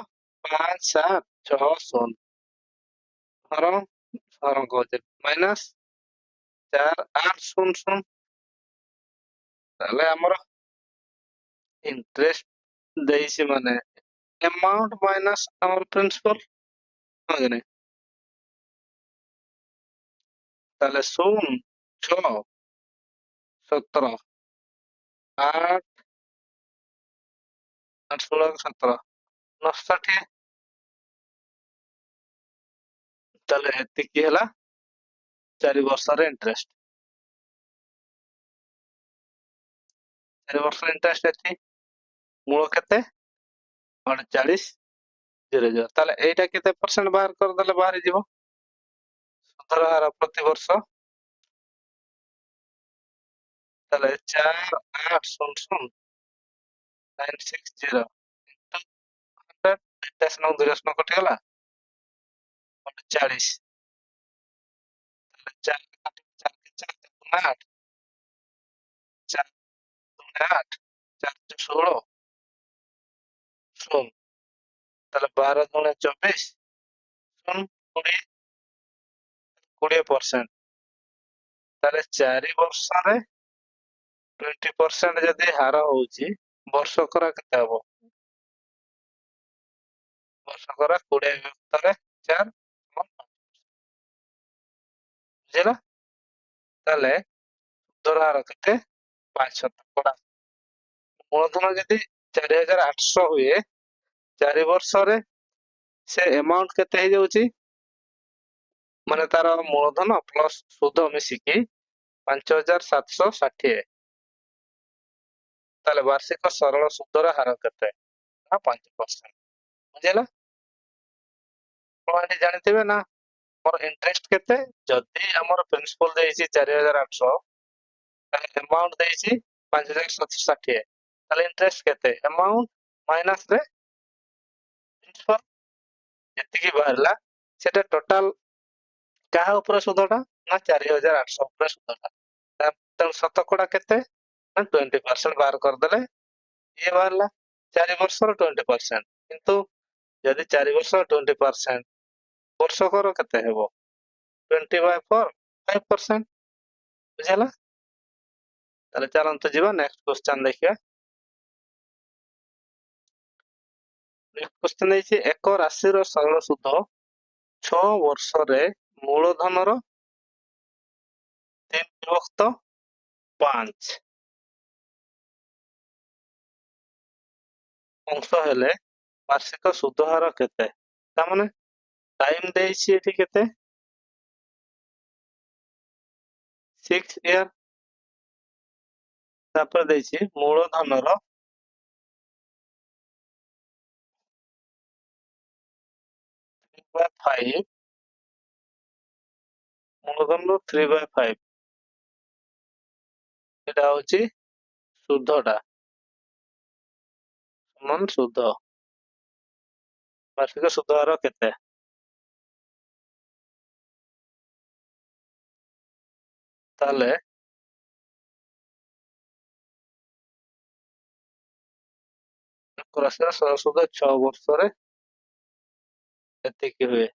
5760 ହରଣ କହୁଛେ ମାଇନସ 4800। ତାହେଲେ ଆମର ଇଣ୍ଟରେଷ୍ଟ ଦେଇଛି ମାନେ ଏମାଉଣ୍ଟ ମାଇନସ ଆମର ପ୍ରିନ୍ସିପଲ, ହଁ କି ନାଇଁ? ତାହେଲେ 0 6 17 8 8 16 17 69। ତାହେଲେ ଏତିକି ହେଲା 4 ବର୍ଷର ଇଣ୍ଟରେଷ୍ଟ। 4 ବର୍ଷର ଇଣ୍ଟରେଷ୍ଟ ଏଠି ମୂଳ କେତେ? 4800। ତାହେଲେ ଏଇଟା କେତେ ପରସେଣ୍ଟ ବାହାର କରିଦେଲେ ବାହାରି ଯିବ ସୁଧର ହାର ପ୍ରତିବର୍ଷ? ତାହେଲେ 4800 960 100 କଟିଗଲା 40। ତାହେଲେ 4 4 8 4 16 ଶୂନ। ତାହେଲେ 12 ଦୁणे 24 ଶୂନ 20%। ତାହେଲେ 4 ବର୍ଷରେ 20% ଯଦି ହାର ହଉଛି ବର୍ଷକର କେତେ ହବ? ବର୍ଷକର 20 ବିଭକ୍ତରେ 4 ବୁଝିଲ? ତାହେଲେ ସୁଧର ହାର କେତେ? 5%। ମୂଳଧନ ଯଦି 4800 ହୁଏ 4 ବର୍ଷରେ ସେ ଏମାଉଣ୍ଟ କେତେ ହେଇଯାଉଛି? ମାନେ ତାର ମୂଳଧନ ପ୍ଲସ ସୁଧ ମିଶିକି 5760। ତାହେଲେ ବାର୍ଷିକ ସରଳ ସୁଧର ହାର କେତେ? ନା 5%। ବୁଝିଲା? ଆପଣ ଏଠି ଜାଣିଥିବେ ନା ଆମର ଇଣ୍ଟରେଷ୍ଟ କେତେ? ଯଦି ଆମର ପ୍ରିନ୍ସିପଲ ଦେଇଛି 4800 ତାହେଲେ ଏମାଉଣ୍ଟ ଦେଇଛି 5760। ତାହେଲେ ଇଣ୍ଟରେଷ୍ଟ କେତେ? ଏମାଉଣ୍ଟ ମାଇନସ ରେ ପ୍ରିନ୍ସିପଲ ଯେତିକି ବାହାରିଲା ସେଟା ଟୋଟାଲ କାହା ଉପରେ ସୁଧଟା? ନା 4800 ଉପରେ ସୁଧଟା। ତେଣୁ ଶତକଡା କେତେ? ନା 20% ବାହାର କରିଦେଲେ ଇଏ ବାହାରିଲା 4 ବର୍ଷର 20%। କିନ୍ତୁ ଯଦି 4 ବର୍ଷ 20%, ବର୍ଷକର କେତେ ହେବ? 20/4 5%। ବୁଝିଲା? ତାହେଲେ ଚାଲନ୍ତୁ ଯିବା ନେକ୍ସଟ କ୍ୱେଶ୍ଚନ ଦେଖିବା। ନେକ୍ସଟ କ୍ୱେଶ୍ଚନ ହେଇଛି ଏକ ରାଶିର ସରଳ ସୁଧ 6 ବର୍ଷରେ ମୂଳଧନର 3/5 ଅଂଶ ହେଲେ ବାର୍ଷିକ ସୁଧ ହାର କେତେ? ତାମାନେ ଟାଇମ ଦେଇଛି ଏଠି କେତେ? 6 ଇୟର। ତାପରେ ଦେଇଛି ମୂଳଧନର 3/5 ମୂଳଧନର 3/5 ଏଟା ହଉଛି ସୁଧଟା। ସମାନ ସୁଧ। ବାର୍ଷିକ ସୁଧ ହାର କେତେ? ତାହେଲେ ଏକ ରାଶିର ସରଳ ସୁଧ 6 ବର୍ଷରେ ଏତିକି ହୁଏ।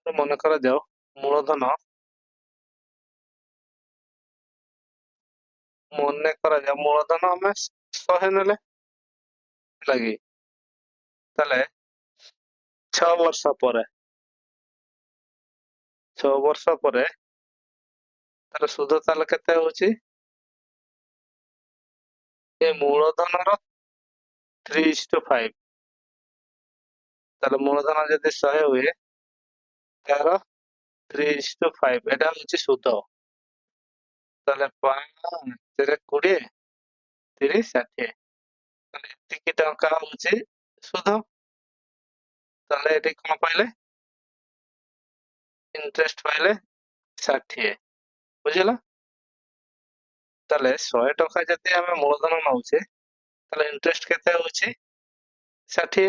ତ ମନେ କରାଯାଉ ମୂଳଧନ ଆମେ 100 ନେଲେ ଲାଗି ତାହେଲେ 6 ବର୍ଷ ପରେ ତାର ସୁଧ ତାହେଲେ କେତେ ହଉଛି? ଏ ମୂଳଧନର 3:5। ତାହେଲେ ମୂଳଧନ ଯଦି 100 ହୁଏ ତାର 3:5 ଏଟା ହଉଛି ସୁଧ। ତାହେଲେ 5×20 30 60 ତାହେଲେ ଏତିକି ଟଙ୍କା ହଉଛି ସୁଧ। ତାହେଲେ ଏଠି କଣ ପାଇଲେ? ଇଣ୍ଟରେଷ୍ଟ ପାଇଲେ 60। ବୁଝିଲ? ତାହେଲେ 100 ଟଙ୍କା ଯଦି ଆମେ ମୂଳଧନ ନଉଛେ ତାହେଲେ ଇଣ୍ଟରେଷ୍ଟ କେତେ ହଉଛି? 60।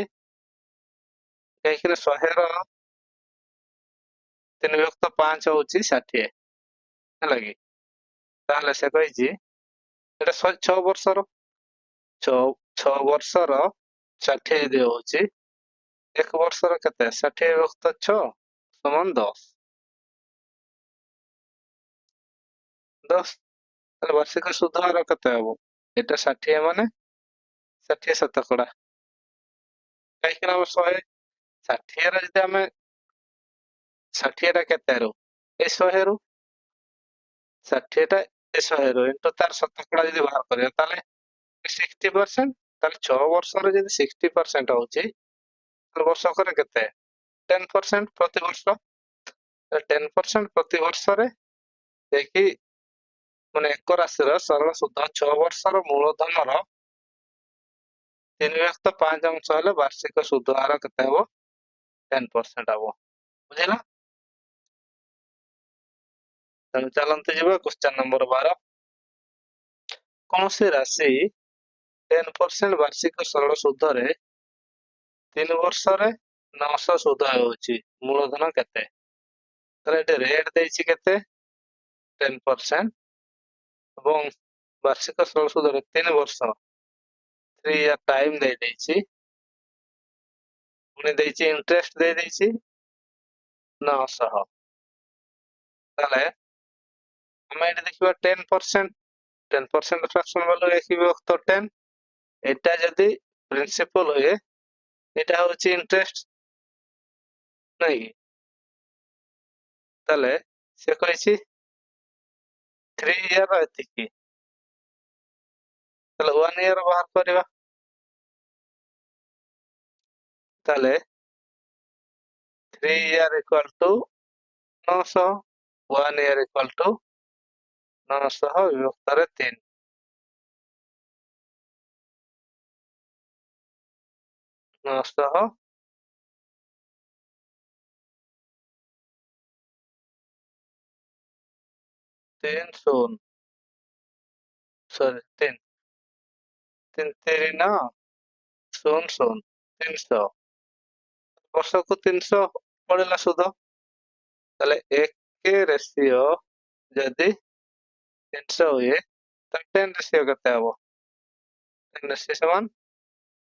କାହିଁକି ନା 100ର 3/5 ହଉଛି 60 ହେଲା କି? ତାହେଲେ ସେ କହିଛି ଏଟା 6 ବର୍ଷର 6 ବର୍ଷର 60 ଯଦି ହଉଛି 1 ବର୍ଷର କେତେ? 60/6 ସମାନ 10। ତାହେଲେ ବାର୍ଷିକ ସୁଧ ହାର କେତେ ହବ? ଏଟା 60 ମାନେ 60 ଶତକଡା। କାହିଁକି ନା 60ର ଯଦି ଆମେ 60ଟା କେତେରୁ? ଏ 100ରୁ 60ଟା ଏ 100ରୁ ଇଣ୍ଟୁ ତାର ଶତକଡା ଯଦି ବାହାର କରିବା ତାହେଲେ 60%। ତାହେଲେ 6 ବର୍ଷରେ ଯଦି 60% ହଉଛି ତାହେଲେ ବର୍ଷକରେ କେତେ? 10% ପ୍ରତିବର୍ଷ। 10% ପ୍ରତିବର୍ଷରେ ଯାଇକି ମାନେ ଏକ ରାଶିର ସରଳ ସୁଧ 6 ବର୍ଷର ମୂଳଧନର 3/5 ଅଂଶ ହେଲେ ବାର୍ଷିକ ସୁଧ ହାର କେତେ ହବ? 10% ହବ। ବୁଝିଲ? ତେଣୁ ଚାଲନ୍ତୁ ଯିବା କ୍ୱେଶ୍ଚନ ନମ୍ବର 12। କୌଣସି ରାଶି 10% ବାର୍ଷିକ ସରଳ ସୁଧରେ 3 ବର୍ଷରେ 900 ସୁଧ ହେଉଛି, ମୂଳଧନ କେତେ? ତାହେଲେ ଏଠି ରେଟ୍ ଦେଇଛି କେତେ? 10% ଏବଂ ବାର୍ଷିକ ସରଳ ସୁଧରେ 3 ବର୍ଷ 3 ଇୟର ଟାଇମ ଦେଇଛି। ପୁଣି ଦେଇଛି ଇଣ୍ଟରେଷ୍ଟ ଦେଇଛି 900। ତାହେଲେ ଆମେ ଏଠି ଦେଖିବା 10%। 10% ଫ୍ରାକ୍ସନ ଭ୍ୟାଲୁ 1/10। এটা ଯଦି ପ୍ରିନ୍ସିପଲ ହୁଏ এটা ହଉଛି ଇଣ୍ଟରେଷ୍ଟ ନାଇଁ କି? ତାହେଲେ ସେ କହିଛି 3 ଇୟର ଏତିକି। ତାହେଲେ 1 ଇୟର ବାହାର କରିବା। ତାହେଲେ 3 year equal to 900। 1 year equal to 900/3। 900 3 ସରି 3 3 0 0 300 ବର୍ଷକୁ 300 ପଡିଲା ସୁଧ। ତାହେଲେ 1 ଯଦି 300 ହୁଏ ତାହେଲେ 10 ରେସିଓ କେତେ ହବ? 10 ରେସିଓ ସମାନ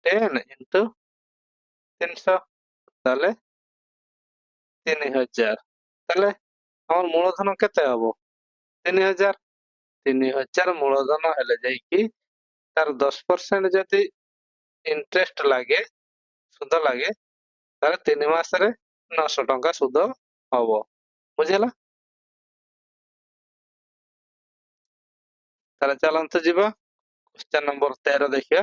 10 ଇଣ୍ଟୁ 300 ତାହେଲେ 3000। ତାହେଲେ ଆମର ମୂଳଧନ କେତେ ହବ? 3000। 3000 ମୂଳଧନ ହେଲେ ଯାଇକି ତାର 10% ଯଦି ଇଣ୍ଟରେଷ୍ଟ ଲାଗେ ସୁଧ ଲାଗେ ତାହେଲେ 3 ମାସରେ 900 ଟଙ୍କା ସୁଧ ହବ। ବୁଝିହେଲା? ତାହେଲେ ଚାଲନ୍ତୁ ଯିବା କ୍ୱେଶ୍ଚନ ନମ୍ବର 13 ଦେଖିବା।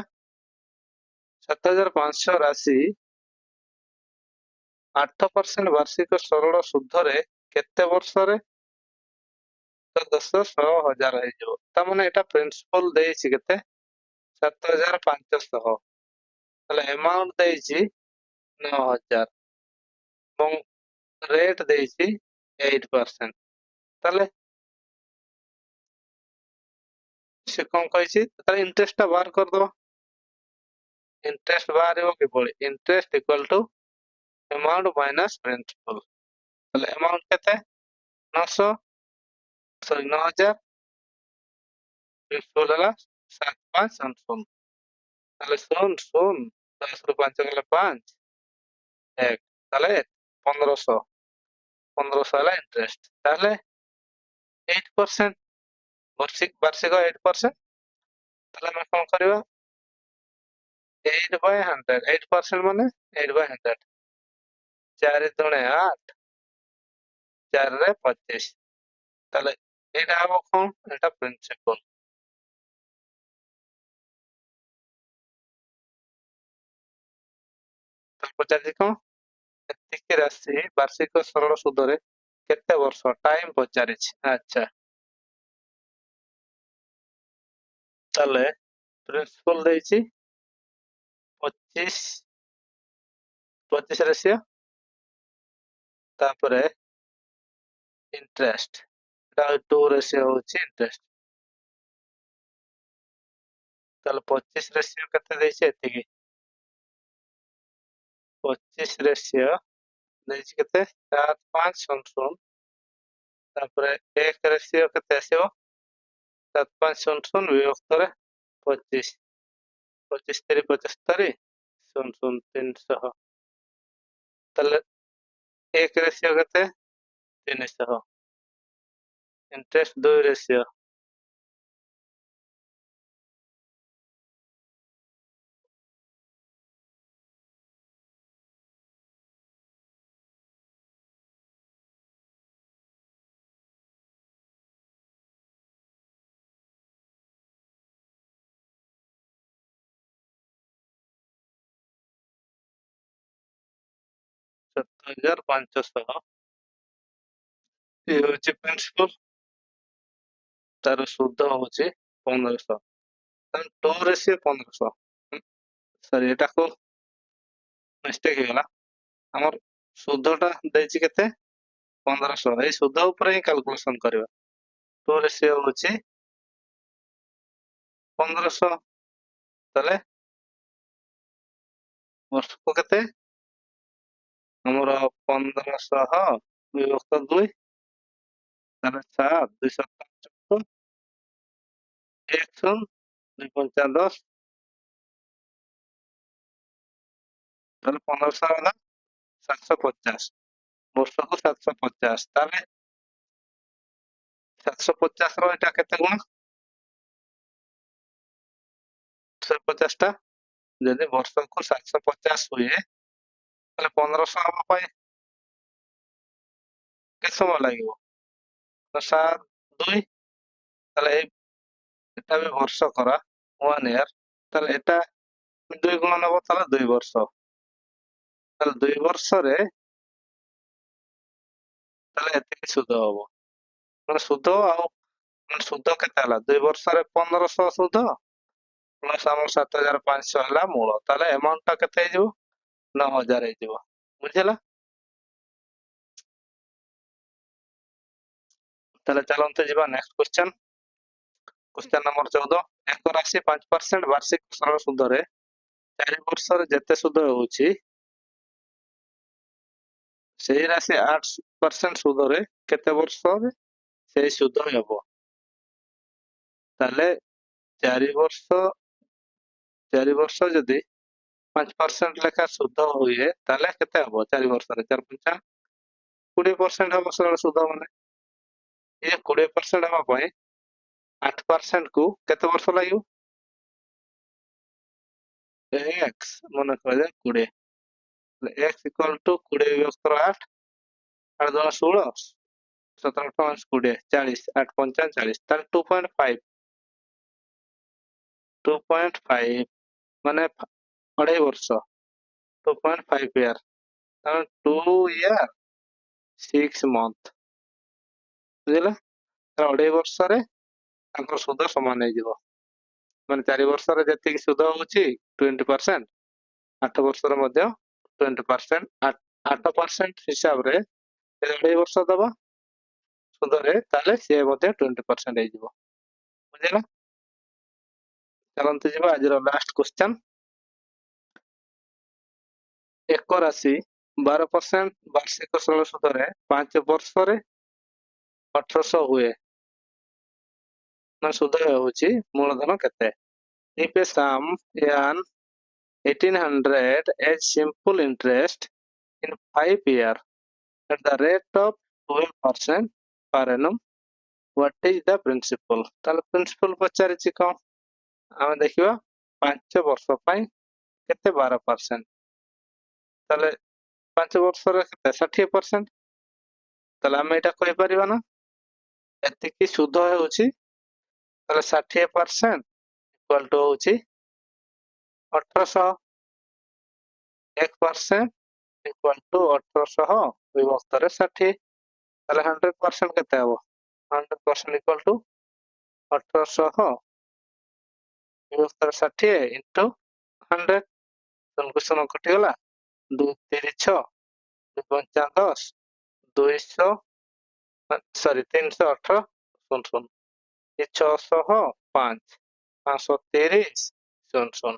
7500 ରାଶି 8% ବାର୍ଷିକ ସରଳ ସୁଧରେ କେତେ ବର୍ଷରେ 1000 ହେଇଯିବ? ତା ମାନେ ଏଟା ପ୍ରିନ୍ସିପଲ ଦେଇଛି କେତେ? 7500। ତାହେଲେ ଆମାଉଣ୍ଟ ଦେଇଛି 9000 ଏବଂ ରେଟ୍ ଦେଇଛି 8%। ତାହେଲେ ସେ କଣ କହିଛି ତାର ଇଣ୍ଟରେଷ୍ଟ ଟା ବାହାର କରିଦବା। ଇଣ୍ଟରେଷ୍ଟ ବାହାରିବ କିଭଳି, interest equal to amount minus principal. ତାହେଲେ ଆମାଉଣ୍ଟ କେତେ 900 ସରି 9000, ପ୍ରିନ୍ସିପଲ ହେଲା 7500। ତାହେଲେ 0 0 10 ରୁ 5 ଗଲେ 5 1, ତାହେଲେ 1500 ହେଲା ଇଣ୍ଟରେଷ୍ଟ। ତାହେଲେ 8%, ବାର୍ଷିକ 8%। ତାହେଲେ ଆମେ କଣ କରିବା 8/100, 8% ମାନେ 8/100, 4 ଦୁଣେ 8, 4 ରେ 25। ତାହେଲେ ଏଇଟା ହବ କଣ, ଏଇଟା ପ୍ରିନ୍ସିପଲ। ତାହେଲେ ପଚାରିଛି କଣ, ଏତିକି ରାଶି ବାର୍ଷିକ ସରଳ ସୁଧରେ କେତେ ବର୍ଷ ଟାଇମ ପଚାରିଛି। ଆଚ୍ଛା, ତାହେଲେ ପ୍ରିନ୍ସିପଲ ଦେଇଛି 25 ରେସିଓ, ତାପରେ ଇଣ୍ଟରେଷ୍ଟ ଏଟା 2 ରେସିଓ ହଉଛି ଇଣ୍ଟରେଷ୍ଟ। ତାହେଲେ 25 ରେସିଓ କେତେ ଦେଇଛି, ଏତିକି। 25 ରେସିଓ ଦେଇଛି କେତେ 7500, ତାପରେ 1 ରେସିଓ କେତେ ଆସିବ 7500 ବିଭକ୍ତରେ 25, 25 3 75, 0 0 300। ତାହେଲେ 1 ରେସିଓ କେତେ 300, ଇଣ୍ଟରେଷ୍ଟ 2 ରେସିଓ7500, ଇଏ ହଉଛି ପ୍ରିନ୍ସିପଲ, ତାର ସୁଧ ହଉଛି 1500। ତାହେଲେ 2 ରେସିଓ 1500, ସରି ଏଟାକୁ ମିଷ୍ଟେକ୍ ହେଇଗଲା। ଆମର ସୁଧ ଟା ଦେଇଛି କେତେ 1500, ଏଇ ସୁଧ ଉପରେ ହିଁ କାଲକୁଲେସନ କରିବା। 2 ରେସିଓ ହଉଛି 1500, ତାହେଲେ ବର୍ଷକୁ କେତେ ଆମର 1500 ବିଭକ୍ତ 2, ତାହେଲେ 7 255, 1 0 2 5 10, ତାହେଲେ 1500 ହେଲା 750, ବର୍ଷକୁ 750। ତାହେଲେ 750 ର ଏଇଟା କେତେ ଗୁଣ 150 ଟା, ଯଦି ବର୍ଷକୁ 750 ହୁଏ ତାହେଲେ 1500 ହବା ପାଇଁ କେତେ ସମୟ ଲାଗିବ 7 2, ତାହେଲେ ଏଟା ବି ବର୍ଷ କରା 1 ଇୟର, ତାହେଲେ ଏଟା 2 ଗୁଣ ନବ, ତାହେଲେ 2 ବର୍ଷ। ତାହେଲେ 2 ବର୍ଷରେ ତାହେଲେ ଏତିକି ସୁଧ ହବ, ମାନେ ସୁଧ ଆଉ ମାନେ ସୁଧ କେତେ ହେଲା 2 ବର୍ଷରେ 1500 ସୁଧ ପ୍ଲସ ଆମର 7500 ହେଲା ମୂଳ, ତାହେଲେ ଆମାଉଣ୍ଟ ଟା କେତେ ହେଇଯିବ 9000 ହେଇଯିବ। ବୁଝିଲା? ତାହେଲେ ଚାଲନ୍ତୁ ଯିବା ନେକ୍ସଟ କ୍ୱେଶ୍ଚନ। କ୍ୱେଶ୍ଚନ ନମ୍ବର 14, ଏକ ରାଶି 5% ବାର୍ଷିକ ସରଳ ସୁଧରେ 4 ବର୍ଷରେ ଯେତେ ସୁଧ ହେଉଛି ସେଇ ରାଶି 8% ସୁଧରେ କେତେ ବର୍ଷରେ ସେଇ ସୁଧ ହେବ। ତାହେଲେ 4 ବର୍ଷ ଯଦି 5% ଲେଖା ସୁଧ ହୁଏ ତାହେଲେ କେତେ ହବ 4 ବର୍ଷରେ 4 5 20% ହବ ସରଳ ସୁଧ, ମାନେ ଏ 20% ହବା ପାଇଁ 8% କୁ କେତେ ବର୍ଷ ଲାଗିବ x ମନେ କରାଯାଏ 20, x ଇକ୍ୱାଲ ଟୁ 20 ବିଭକ୍ତ 8, 8 2 16, 17 5 20 40, 8 5 40, ତାହେଲେ 2.5 ମାନେ 2.5 ବର୍ଷ 2.5 ଇୟର, ତାହେଲେ 2 ଇୟର 6 ମନ୍ଥ। ବୁଝିଲା? 2.5 ବର୍ଷରେ ତାଙ୍କର ସୁଧ ସମାନ ହେଇଯିବ, ମାନେ 4 ବର୍ଷରେ ଯେତିକି ସୁଧ ହଉଛି 20%, 8 ବର୍ଷରେ ମଧ୍ୟ 20%, 8% ହିସାବରେ 2.5 ବର୍ଷ ଦବା ସୁଧରେ, ତାହେଲେ ସିଏ ମଧ୍ୟ 20% ହେଇଯିବ। ବୁଝିଲା? ଚାଲନ୍ତୁ ଯିବା ଆଜିର ଲାଷ୍ଟ କ୍ୱେଶ୍ଚନ। ଏକ ରାଶି 12% ବାର୍ଷିକ ସରଳ ସୁଧରେ 5 ବର୍ଷରେ 1800 ହୁଏ, ମାନେ ସୁଧ ହେଉଛି ମୂଳଧନ କେତେ? If a sum earn 1800 as simple interest in 5 years at the rate of 12% per annum, what is the principal? ତାହେଲେ ପ୍ରିନ୍ସିପଲ ପଚାରିଛି କଣ? ଆମେ ଦେଖିବା 5 ବର୍ଷ ପାଇଁ କେତେ 12%, ତାହେଲେ 5 ବର୍ଷରେ କେତେ 60%, ତାହେଲେ ଆମେ ଏଇଟା କହିପାରିବା ନା ଏତିକି ସୁଧ ହେଉଛି, ତାହେଲେ 60% ଇକ୍ୱାଲ ଟୁ ହେଉଛି 1800, 1% ଇକ୍ୱାଲ ଟୁ 1800 ବିଭକ୍ତରେ 60, ତାହେଲେ 100% କେତେ ହବ? 100% ଇକ୍ୱାଲ ଟୁ 1800 ବିଭକ୍ତରେ 60 ଇଣ୍ଟୁ 100, କୁସନ କଟିଗଲା, 2 3 6, 2 5 10, 200 318 ଶୂନ ଶୂନ, 605, 530 ଶୂନ ଶୂନ,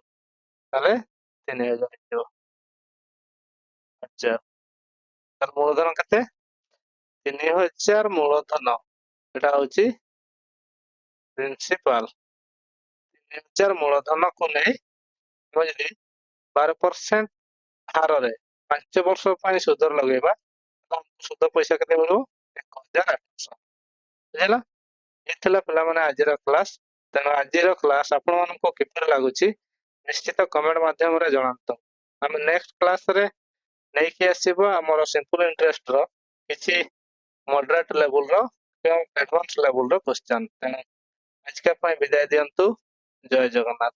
ତାହେଲେ 3000 ହେଇଯିବ। ଆଚ୍ଛା, ତାର ମୂଳଧନ କେତେ? 3000 ମୂଳଧନ, ଏଟା ହଉଛି ପ୍ରିନ୍ସିପାଲ। 3000 ମୂଳଧନକୁ ନେଇ ଆମେ ଯଦି 12% ହାରରେ 5 ବର୍ଷ ପାଇଁ ସୁଧ ଲଗେଇବା, ସୁଧ ପଇସା କେତେ ମିଳିବ? 1800। ବୁଝିଲା? ଏ ଥିଲା ପିଲାମାନେ ଆଜିର କ୍ଲାସ। ତେଣୁ ଆଜିର କ୍ଲାସ ଆପଣମାନଙ୍କୁ କିପରି ଲାଗୁଛି ନିଶ୍ଚିତ କମେଣ୍ଟ ମାଧ୍ୟମରେ ଜଣାନ୍ତୁ। ଆମେ ନେକ୍ସଟ କ୍ଲାସରେ ନେଇକି ଆସିବା ଆମର ସିମ୍ପଲ ଇଣ୍ଟରେଷ୍ଟ ର କିଛି ମଡରେଟ ଲେବୁଲର ଏବଂ ଆଡଭାନ୍ସ ଲେବୁଲର କ୍ୱେଶ୍ଚନ। ତେଣୁ ଆଜିକା ପାଇଁ ବିଦାୟ ଦିଅନ୍ତୁ। ଜୟ ଜଗନ୍ନାଥ।